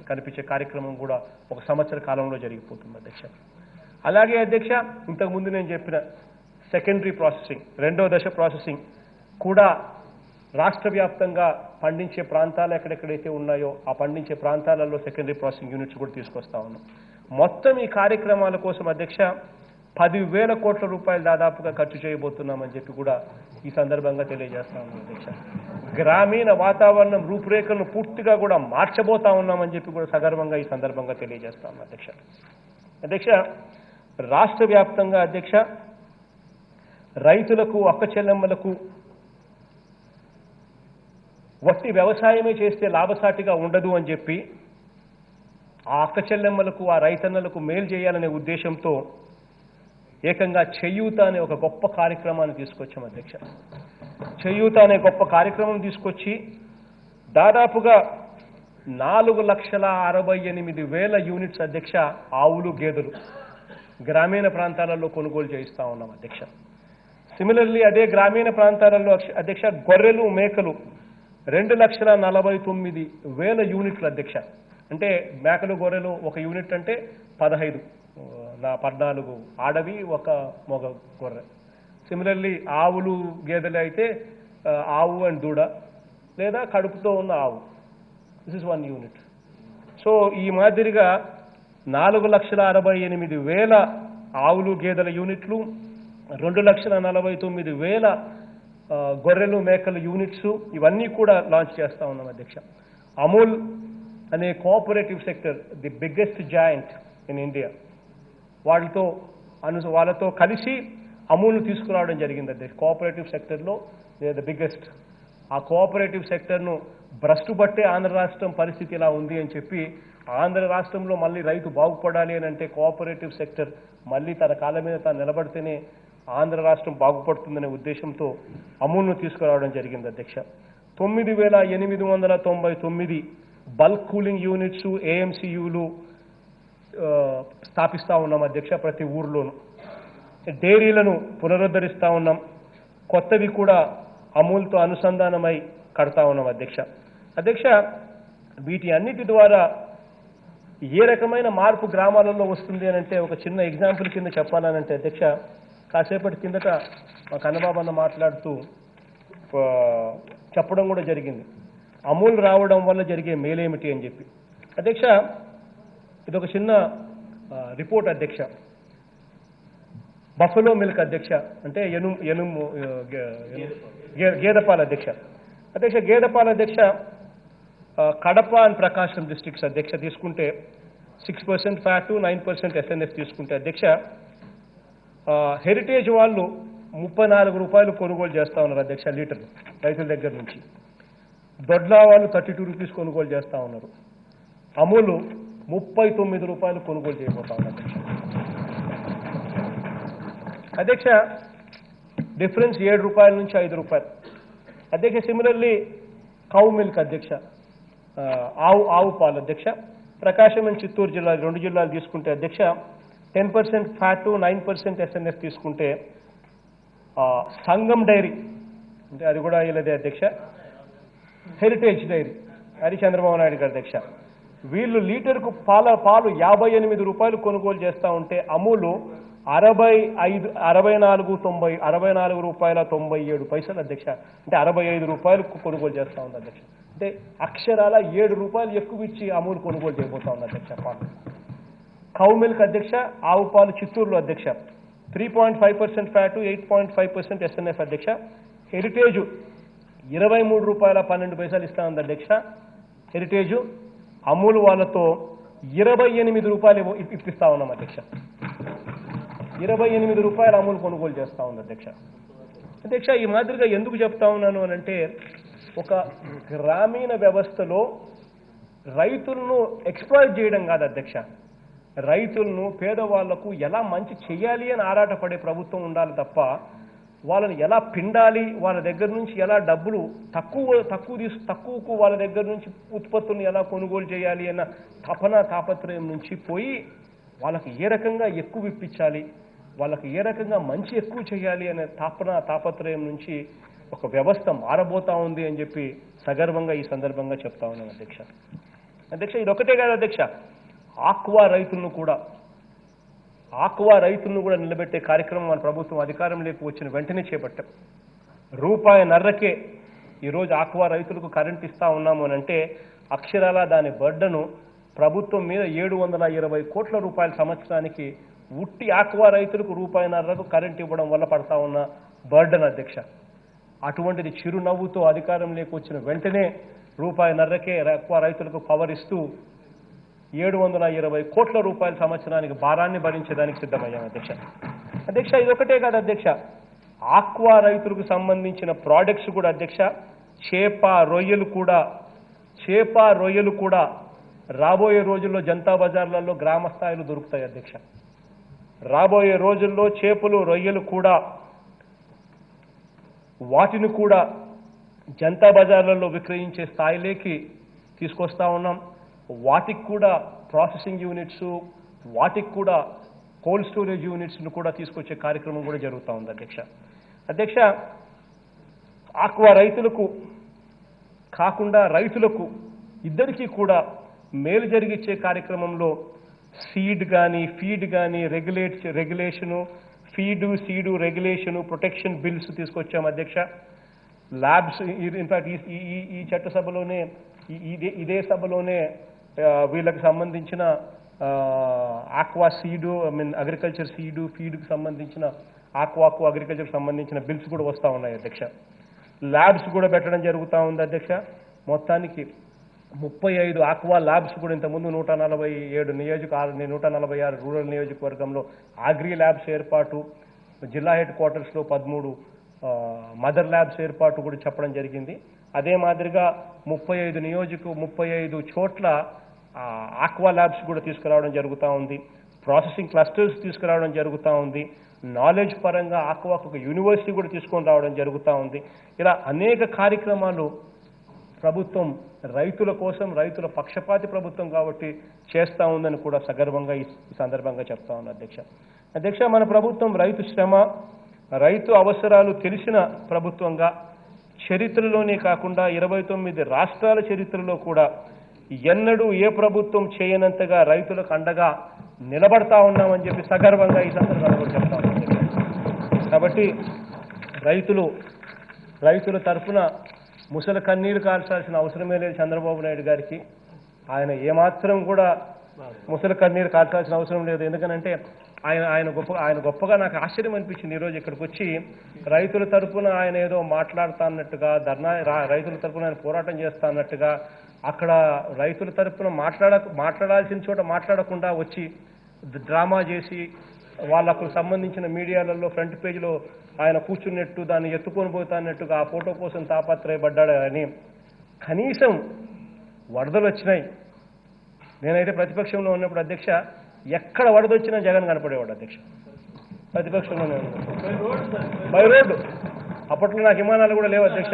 కనిపించే కార్యక్రమం కూడా ఒక సంవత్సర కాలంలో జరిగిపోతుంది అధ్యక్ష. అలాగే అధ్యక్ష ఇంతకుముందు నేను చెప్పిన సెకండరీ ప్రాసెసింగ్, రెండో దశ ప్రాసెసింగ్ కూడా రాష్ట్ర వ్యాప్తంగా పండించే ప్రాంతాలు ఎక్కడెక్కడైతే ఉన్నాయో ఆ పండించే ప్రాంతాలలో సెకండరీ ప్రాసెసింగ్ యూనిట్స్ కూడా తీసుకొస్తా ఉన్నాం. మొత్తం ఈ కార్యక్రమాల కోసం అధ్యక్ష 10,000 కోట్ల రూపాయలు దాదాపుగా ఖర్చు చేయబోతున్నామని చెప్పి కూడా ఈ సందర్భంగా తెలియజేస్తా ఉన్నాం అధ్యక్ష. గ్రామీణ వాతావరణం రూపురేఖలను పూర్తిగా కూడా మార్చబోతా ఉన్నామని చెప్పి కూడా సగర్వంగా ఈ సందర్భంగా తెలియజేస్తాం అధ్యక్ష. అధ్యక్ష, రాష్ట్ర వ్యాప్తంగా అధ్యక్ష రైతులకు అక్క చెల్లెమ్మలకు వట్టి వ్యవసాయమే చేస్తే లాభసాటిగా ఉండదు అని చెప్పి ఆ అక్క చెల్లెమ్మలకు ఆ రైతన్నలకు మేలు చేయాలనే ఉద్దేశంతో ఏకంగా చేయూత అనే ఒక గొప్ప కార్యక్రమాన్ని తీసుకొచ్చాం అధ్యక్ష. చేయూత అనే గొప్ప కార్యక్రమం తీసుకొచ్చి దాదాపుగా 4,68,000 యూనిట్స్ అధ్యక్ష ఆవులు గేదెలు గ్రామీణ ప్రాంతాలలో కొనుగోలు చేయిస్తా ఉన్నాం అధ్యక్ష. సిమిలర్లీ అదే గ్రామీణ ప్రాంతాలలో అధ్యక్ష గొర్రెలు మేకలు 2,49,000 యూనిట్లు అధ్యక్ష. అంటే మేకలు గొర్రెలు ఒక యూనిట్ అంటే 14 ఆడవి ఒక మగ గొర్రె. సిమిలర్లీ ఆవులు గేదెలు అయితే ఆవు అండ్ దూడ లేదా కడుపుతో ఉన్న ఆవు, దిస్ ఇస్ 1 యూనిట్. సో ఈ మాదిరిగా 4,68,000 ఆవులు గేదెల యూనిట్లు, 2,49,000 గొర్రెలు మేకల యూనిట్స్ ఇవన్నీ కూడా లాంచ్ చేస్తా ఉన్నాం అధ్యక్ష. అమూల్ అనే cooperative sector, the biggest joint in India, వాళ్ళతో కలిసి అమూల్ను తీసుకురావడం జరిగింది అధ్యక్ష. కోఆపరేటివ్ సెక్టర్లో ద బిగ్గెస్ట్. ఆ కోఆపరేటివ్ సెక్టర్ను భ్రష్టు పట్టే ఆంధ్ర రాష్ట్రం పరిస్థితి ఇలా ఉంది అని చెప్పి ఆంధ్ర రాష్ట్రంలో మళ్ళీ రైతు బాగుపడాలి అని అంటే కోఆపరేటివ్ సెక్టర్ మళ్ళీ తన కాళ్ళ మీద తాను నిలబడితేనే ఆంధ్ర రాష్ట్రం బాగుపడుతుందనే ఉద్దేశంతో అమూల్ను తీసుకురావడం జరిగింది అధ్యక్ష. 9,899 బల్క్ కూలింగ్ యూనిట్స్ ఏఎంసీయూలు స్థాపిస్తా ఉన్నాం అధ్యక్ష. ప్రతి ఊర్లోనూ డైరీలను పునరుద్ధరిస్తా ఉన్నాం. కొత్తవి కూడా అమూల్తో అనుసంధానమై కడతా ఉన్నాం అధ్యక్ష. అధ్యక్ష, వీటి అన్నిటి ద్వారా ఏ రకమైన మార్పు గ్రామాలలో వస్తుంది అని అంటే ఒక చిన్న ఎగ్జాంపుల్ కింద చెప్పాలనంటే అధ్యక్ష, కాసేపటి కిందట మా కన్నబాబు అన్న మాట్లాడుతూ చెప్పడం కూడా జరిగింది అమూల్ రావడం వల్ల జరిగే మేలేమిటి అని చెప్పి. అధ్యక్ష, ఇదొక చిన్న రిపోర్ట్ అధ్యక్ష. బఫెలో మిల్క్ అధ్యక్ష అంటే గేదెపాల అధ్యక్ష. అధ్యక్ష గేదెపాల అధ్యక్ష కడప అండ్ ప్రకాశం డిస్ట్రిక్ట్స్ అధ్యక్ష తీసుకుంటే 6% ఫ్యాట్ 9% ఎస్ఎన్ఎఫ్ తీసుకుంటే అధ్యక్ష హెరిటేజ్ వాళ్ళు 34 రూపాయలు కొనుగోలు చేస్తా ఉన్నారు అధ్యక్ష లీటర్ రైతుల దగ్గర నుంచి. దొడ్లా వాళ్ళు 32 రూపీస్ కొనుగోలు చేస్తా ఉన్నారు. అమూలు 39 రూపాయలు కొనుగోలు చేయబోతా ఉన్నారు అధ్యక్ష. అధ్యక్ష డిఫరెన్స్ 7 రూపాయల నుంచి 5 రూపాయలు అధ్యక్ష. సిమిలర్లీ కౌ మిల్క్ అధ్యక్ష, ఆవు పాలు అధ్యక్ష. ప్రకాశం అండ్ చిత్తూరు జిల్లా 2 జిల్లాలు తీసుకుంటే అధ్యక్ష 10% ఫ్యాట్ 9% ఎస్ఎన్ఎఫ్ తీసుకుంటే సంగం డైరీ అంటే అది కూడా ఇలాదే అధ్యక్ష. హెరిటేజ్ డైరీ అది చంద్రబాబు నాయుడు గారి అధ్యక్ష. వీళ్ళు లీటర్కు పాలు 58 రూపాయలు కొనుగోలు చేస్తూ ఉంటే అమూలు 64 రూపాయల 97 పైసలు అధ్యక్ష. అంటే 65 రూపాయలు కొనుగోలు చేస్తూ ఉంది అధ్యక్ష. అంటే అక్షరాల 7 రూపాయలు ఎక్కువ ఇచ్చి అమూల్ కొనుగోలు చేయబోతా ఉంది అధ్యక్ష పాలు. కౌ మిల్క్ అధ్యక్ష, ఆవు పాలు చిత్తూరులో అధ్యక్ష 3.5% ఫ్యాట్ 8.5% ఎస్ఎన్ఎఫ్ అధ్యక్ష. హెరిటేజ్ 23 రూపాయల 12 పైసలు ఇస్తా ఉంది అధ్యక్ష. హెరిటేజ్ అమూల్ వాళ్ళతో 28 రూపాయలు ఇప్పిస్తా ఉన్నాం అధ్యక్ష. 28 రూపాయలు అమూల్ కొనుగోలు చేస్తా ఉంది అధ్యక్ష. అధ్యక్ష, ఈ మాదిరిగా ఎందుకు చెప్తా ఉన్నాను అని అంటే ఒక గ్రామీణ వ్యవస్థలో రైతులను ఎక్స్‌ప్లాయిట్ చేయడం కాదు అధ్యక్ష, రైతులను పేదవాళ్లకు ఎలా మంచి చేయాలి అని ఆరాటపడే ప్రభుత్వం ఉండాలి తప్ప వాళ్ళని ఎలా పిండాలి, వాళ్ళ దగ్గర నుంచి ఎలా డబ్బులు తక్కువకు వాళ్ళ దగ్గర నుంచి ఉత్పత్తులను ఎలా కొనుగోలు చేయాలి అన్న తాపత్రయం నుంచి పోయి వాళ్ళకి ఏ రకంగా ఎక్కువ ఇప్పించాలి, వాళ్ళకి ఏ రకంగా మంచి ఎక్కువ చేయాలి అనే తాపత్రయం నుంచి ఒక వ్యవస్థ మారబోతా ఉంది అని చెప్పి సగర్వంగా ఈ సందర్భంగా చెప్తా ఉన్నాను అధ్యక్ష. అధ్యక్ష, ఇదొకటే కాదు అధ్యక్ష, ఆక్వా రైతులను కూడా నిలబెట్టే కార్యక్రమం మన ప్రభుత్వం అధికారంలోకి వచ్చిన వెంటనే చేపట్టాం. ₹1.5కే ఈరోజు ఆక్వా రైతులకు కరెంట్ ఇస్తా ఉన్నాము అని అంటే అక్షరాల దాని బర్డను ప్రభుత్వం మీద 720 కోట్ల రూపాయల సంవత్సరానికి ఉట్టి ఆక్వా రైతులకు ₹1.5కు కరెంట్ ఇవ్వడం వల్ల పడతా ఉన్న బర్డన్ అధ్యక్ష. అటువంటిది చిరునవ్వుతో అధికారంలోకి వచ్చిన వెంటనే ₹1.5కే ఎక్కువ రైతులకు పవర్ ఇస్తూ 720 కోట్ల రూపాయల సంవత్సరానికి భారాన్ని భరించేదానికి సిద్ధమయ్యాం అధ్యక్ష. అధ్యక్ష ఇదొకటే కాదు అధ్యక్ష, ఆక్వా రైతులకు సంబంధించిన ప్రోడక్ట్స్ కూడా అధ్యక్ష, చేప రొయ్యలు కూడా రాబోయే రోజుల్లో జనతా బజార్లలో గ్రామ స్థాయిలో దొరుకుతాయి అధ్యక్ష. రాబోయే రోజుల్లో చేపలు రొయ్యలు కూడా వాటిని కూడా జనతా బజార్లలో విక్రయించే స్థాయిలోకి తీసుకొస్తా ఉన్నాం. వాటికి కూడా ప్రాసెసింగ్ యూనిట్స్, వాటికి కూడా కోల్డ్ స్టోరేజ్ యూనిట్స్ను కూడా తీసుకొచ్చే కార్యక్రమం కూడా జరుగుతూ ఉంది అధ్యక్ష. అధ్యక్ష ఆక్వా రైతులకు కాకుండా రైతులకు ఇద్దరికీ కూడా మేలు జరిగిచ్చే కార్యక్రమంలో సీడ్ కానీ ఫీడ్ కానీ regulation seed regulation protection bills తీసుకొచ్చాం అధ్యక్ష. ల్యాబ్స్ ఇన్ఫాక్ట్ ఈ చట్టసభలోనే ఇదే సభలోనే వీళ్ళకి సంబంధించిన ఆక్వా సీడు అగ్రికల్చర్ సీడు ఫీడ్కి సంబంధించిన ఆక్వాకు అగ్రికల్చర్కి సంబంధించిన బిల్స్ కూడా వస్తూ ఉన్నాయి అధ్యక్ష. ల్యాబ్స్ కూడా పెట్టడం జరుగుతూ ఉంది అధ్యక్ష. మొత్తానికి 35 ఆక్వా ల్యాబ్స్ కూడా ఇంతకుముందు 146 రూరల్ నియోజకవర్గంలో అగ్రి ల్యాబ్స్ ఏర్పాటు, జిల్లా హెడ్ క్వార్టర్స్లో 13 మదర్ ల్యాబ్స్ ఏర్పాటు కూడా చెప్పడం జరిగింది. అదే మాదిరిగా 35 చోట్ల ఆక్వా ల్యాబ్స్ కూడా తీసుకురావడం జరుగుతూ ఉంది. ప్రాసెసింగ్ క్లస్టర్స్ తీసుకురావడం జరుగుతూ ఉంది. నాలెడ్జ్ పరంగా ఆక్వాకు ఒక యూనివర్సిటీ కూడా తీసుకొని రావడం జరుగుతూ ఉంది. ఇలా అనేక కార్యక్రమాలు ప్రభుత్వం రైతుల కోసం, రైతుల పక్షపాతి ప్రభుత్వం కాబట్టి చేస్తూ ఉందని కూడా సగర్వంగా ఈ సందర్భంగా చెప్తా ఉన్నాను అధ్యక్ష. అధ్యక్ష మన ప్రభుత్వం రైతు శ్రమ, రైతు అవసరాలు తెలిసిన ప్రభుత్వంగా చరిత్రలోనే కాకుండా 29 రాష్ట్రాల చరిత్రలో కూడా ఎన్నడూ ఏ ప్రభుత్వం చేయనంతగా రైతులకు అండగా నిలబడతా ఉన్నామని చెప్పి సగర్వంగా ఈ సందర్భంగా కూడా చెప్తా ఉన్నాను. కాబట్టి రైతుల తరఫున ముసలి కన్నీరు కార్చాల్సిన అవసరమే లేదు చంద్రబాబు నాయుడు గారికి. ఆయన ఏమాత్రం కూడా ముసలి కన్నీరు కార్చాల్సిన అవసరం లేదు. ఎందుకనంటే ఆయన గొప్పగా నాకు ఆశ్చర్యం అనిపించింది ఈరోజు ఇక్కడికి వచ్చి రైతుల తరఫున ఆయన ఏదో మాట్లాడుతా అన్నట్టుగా, రైతుల తరఫున ఆయన పోరాటం చేస్తా అన్నట్టుగా, అక్కడ రైతుల తరఫున మాట్లాడాల్సిన చోట మాట్లాడకుండా వచ్చి డ్రామా చేసి వాళ్ళకు సంబంధించిన మీడియాలలో ఫ్రంట్ పేజీలో ఆయన కూర్చున్నట్టు, దాన్ని ఎత్తుకొని పోతాన్నట్టుగా ఆ ఫోటో కోసం తాపత్రయపడ్డాడు. అని కనీసం వరదలు వచ్చినాయి, నేనైతే ప్రతిపక్షంలో ఉన్నప్పుడు అధ్యక్ష ఎక్కడ వరదొచ్చినా జగన్ కనపడేవాడు అధ్యక్ష. ప్రతిపక్షంలోనే బై రోడ్డు. అప్పట్లో నాకు విమానాలు కూడా లేవు అధ్యక్ష,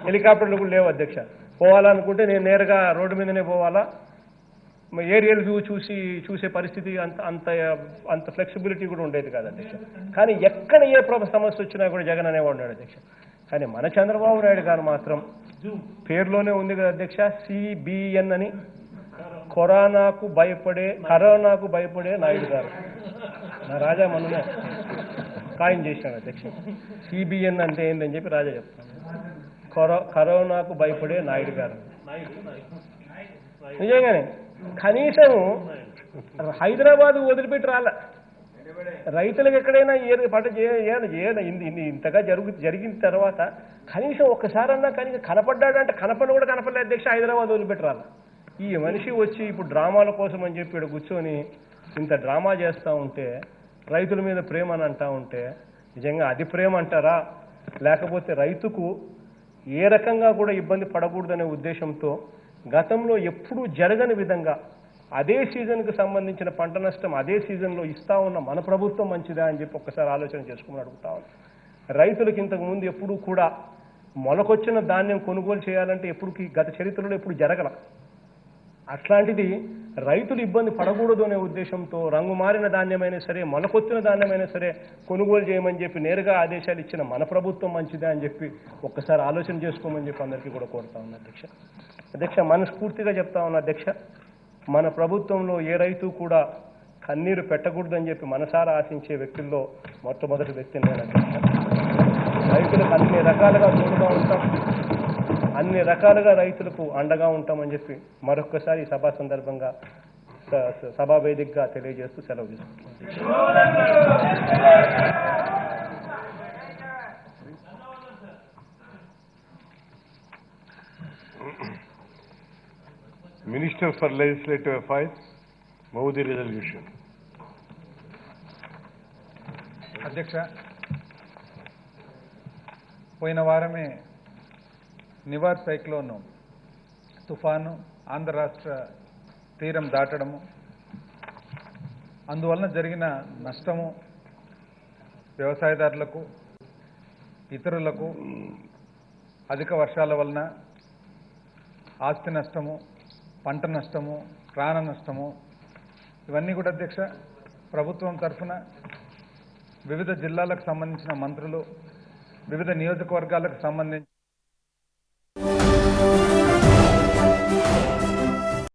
హెలికాప్టర్లు కూడా లేవు అధ్యక్ష. పోవాలనుకుంటే నేను నేరుగా రోడ్డు మీదనే పోవాలా. ఏరియల్ వ్యూ చూసే పరిస్థితి అంత ఫ్లెక్సిబిలిటీ కూడా ఉండేది కాదు అధ్యక్ష. కానీ ఎక్కడ ఏ సమస్య వచ్చినా కూడా జగన్ అనేవాడు అధ్యక్ష. కానీ మన చంద్రబాబు నాయుడు గారు మాత్రం పేరులోనే ఉంది కదా అధ్యక్ష, CBN అని, కరోనాకు భయపడే నాయుడు గారు. నా రాజా మొన్ననే ఖాయం చేశాడు అధ్యక్ష. CBN అంటే ఏందని చెప్పి రాజా చెప్తాను. కరోనాకు భయపడే నాయుడు గారు. నిజంగానే కనీసం హైదరాబాద్ వదిలిపెట్టి రాల. రైతులకు ఎక్కడైనా ఇంతగా జరిగిన తర్వాత కనీసం ఒక్కసారన్నా కనీసం కనపడ్డాడంటే కూడా కనపడలేదు అధ్యక్ష. హైదరాబాద్ వదిలిపెట్టి రాల. ఈ మనిషి వచ్చి ఇప్పుడు డ్రామాల కోసం అని చెప్పి ఇక్కడ కూర్చొని ఇంత డ్రామా చేస్తూ ఉంటే, రైతుల మీద ప్రేమ అని అంటూ ఉంటే నిజంగా అది ప్రేమ అంటారా? లేకపోతే రైతుకు ఏ రకంగా కూడా ఇబ్బంది పడకూడదనే ఉద్దేశంతో గతంలో ఎప్పుడూ జరగని విధంగా అదే సీజన్కి సంబంధించిన పంట నష్టం అదే సీజన్లో ఇస్తా ఉన్న మన ప్రభుత్వం మంచిదా అని చెప్పి ఒక్కసారి ఆలోచన చేసుకుని అడుగుతా ఉన్నాం. రైతులకు ఇంతకుముందు ఎప్పుడూ కూడా మొలకొచ్చిన ధాన్యం కొనుగోలు చేయాలంటే గత చరిత్రలో ఎప్పుడు జరగల. అట్లాంటిది రైతులు ఇబ్బంది పడకూడదు అనే ఉద్దేశంతో రంగు మారిన ధాన్యమైనా సరే, మొలకొచ్చిన ధాన్యమైనా సరే కొనుగోలు చేయమని చెప్పి నేరుగా ఆదేశాలు ఇచ్చిన మన ప్రభుత్వం మంచిదా అని చెప్పి ఒక్కసారి ఆలోచన చేసుకోమని చెప్పి అందరికీ కూడా కోరుతా ఉన్నా అధ్యక్ష. మనస్ఫూర్తిగా చెప్తా ఉన్నా అధ్యక్ష, మన ప్రభుత్వంలో ఏ రైతు కూడా కన్నీరు పెట్టకూడదని చెప్పి మనసారా ఆశించే వ్యక్తుల్లో మొట్టమొదటి వ్యక్తి నేను అధ్యక్ష. రైతులకు అన్ని రకాలుగా తోడుగా ఉంటాం, అన్ని రకాలుగా రైతులకు అండగా ఉంటామని చెప్పి మరొక్కసారి ఈ సభా సందర్భంగా సభా వేదికగా తెలియజేస్తూ సెలవు తీసుకుంటున్నాను. Minister for Legislative Affairs, move the resolution. అధ్యక్ష, పోయిన వారమే నివార్ సైక్లోన్ తుఫాను ఆంధ్ర రాష్ట్ర తీరం దాటడము, అందువలన జరిగిన నష్టము వ్యవసాయదారులకు, ఇతరులకు, అధిక వర్షాల వలన ఆస్తి నష్టము, పంట నష్టము, ప్రాణ నష్టము, ఇవన్నీ కూడా అధ్యక్ష ప్రభుత్వం తరఫున వివిధ జిల్లాలకు సంబంధించిన మంత్రులు, వివిధ నియోజకవర్గాలకు సంబంధించి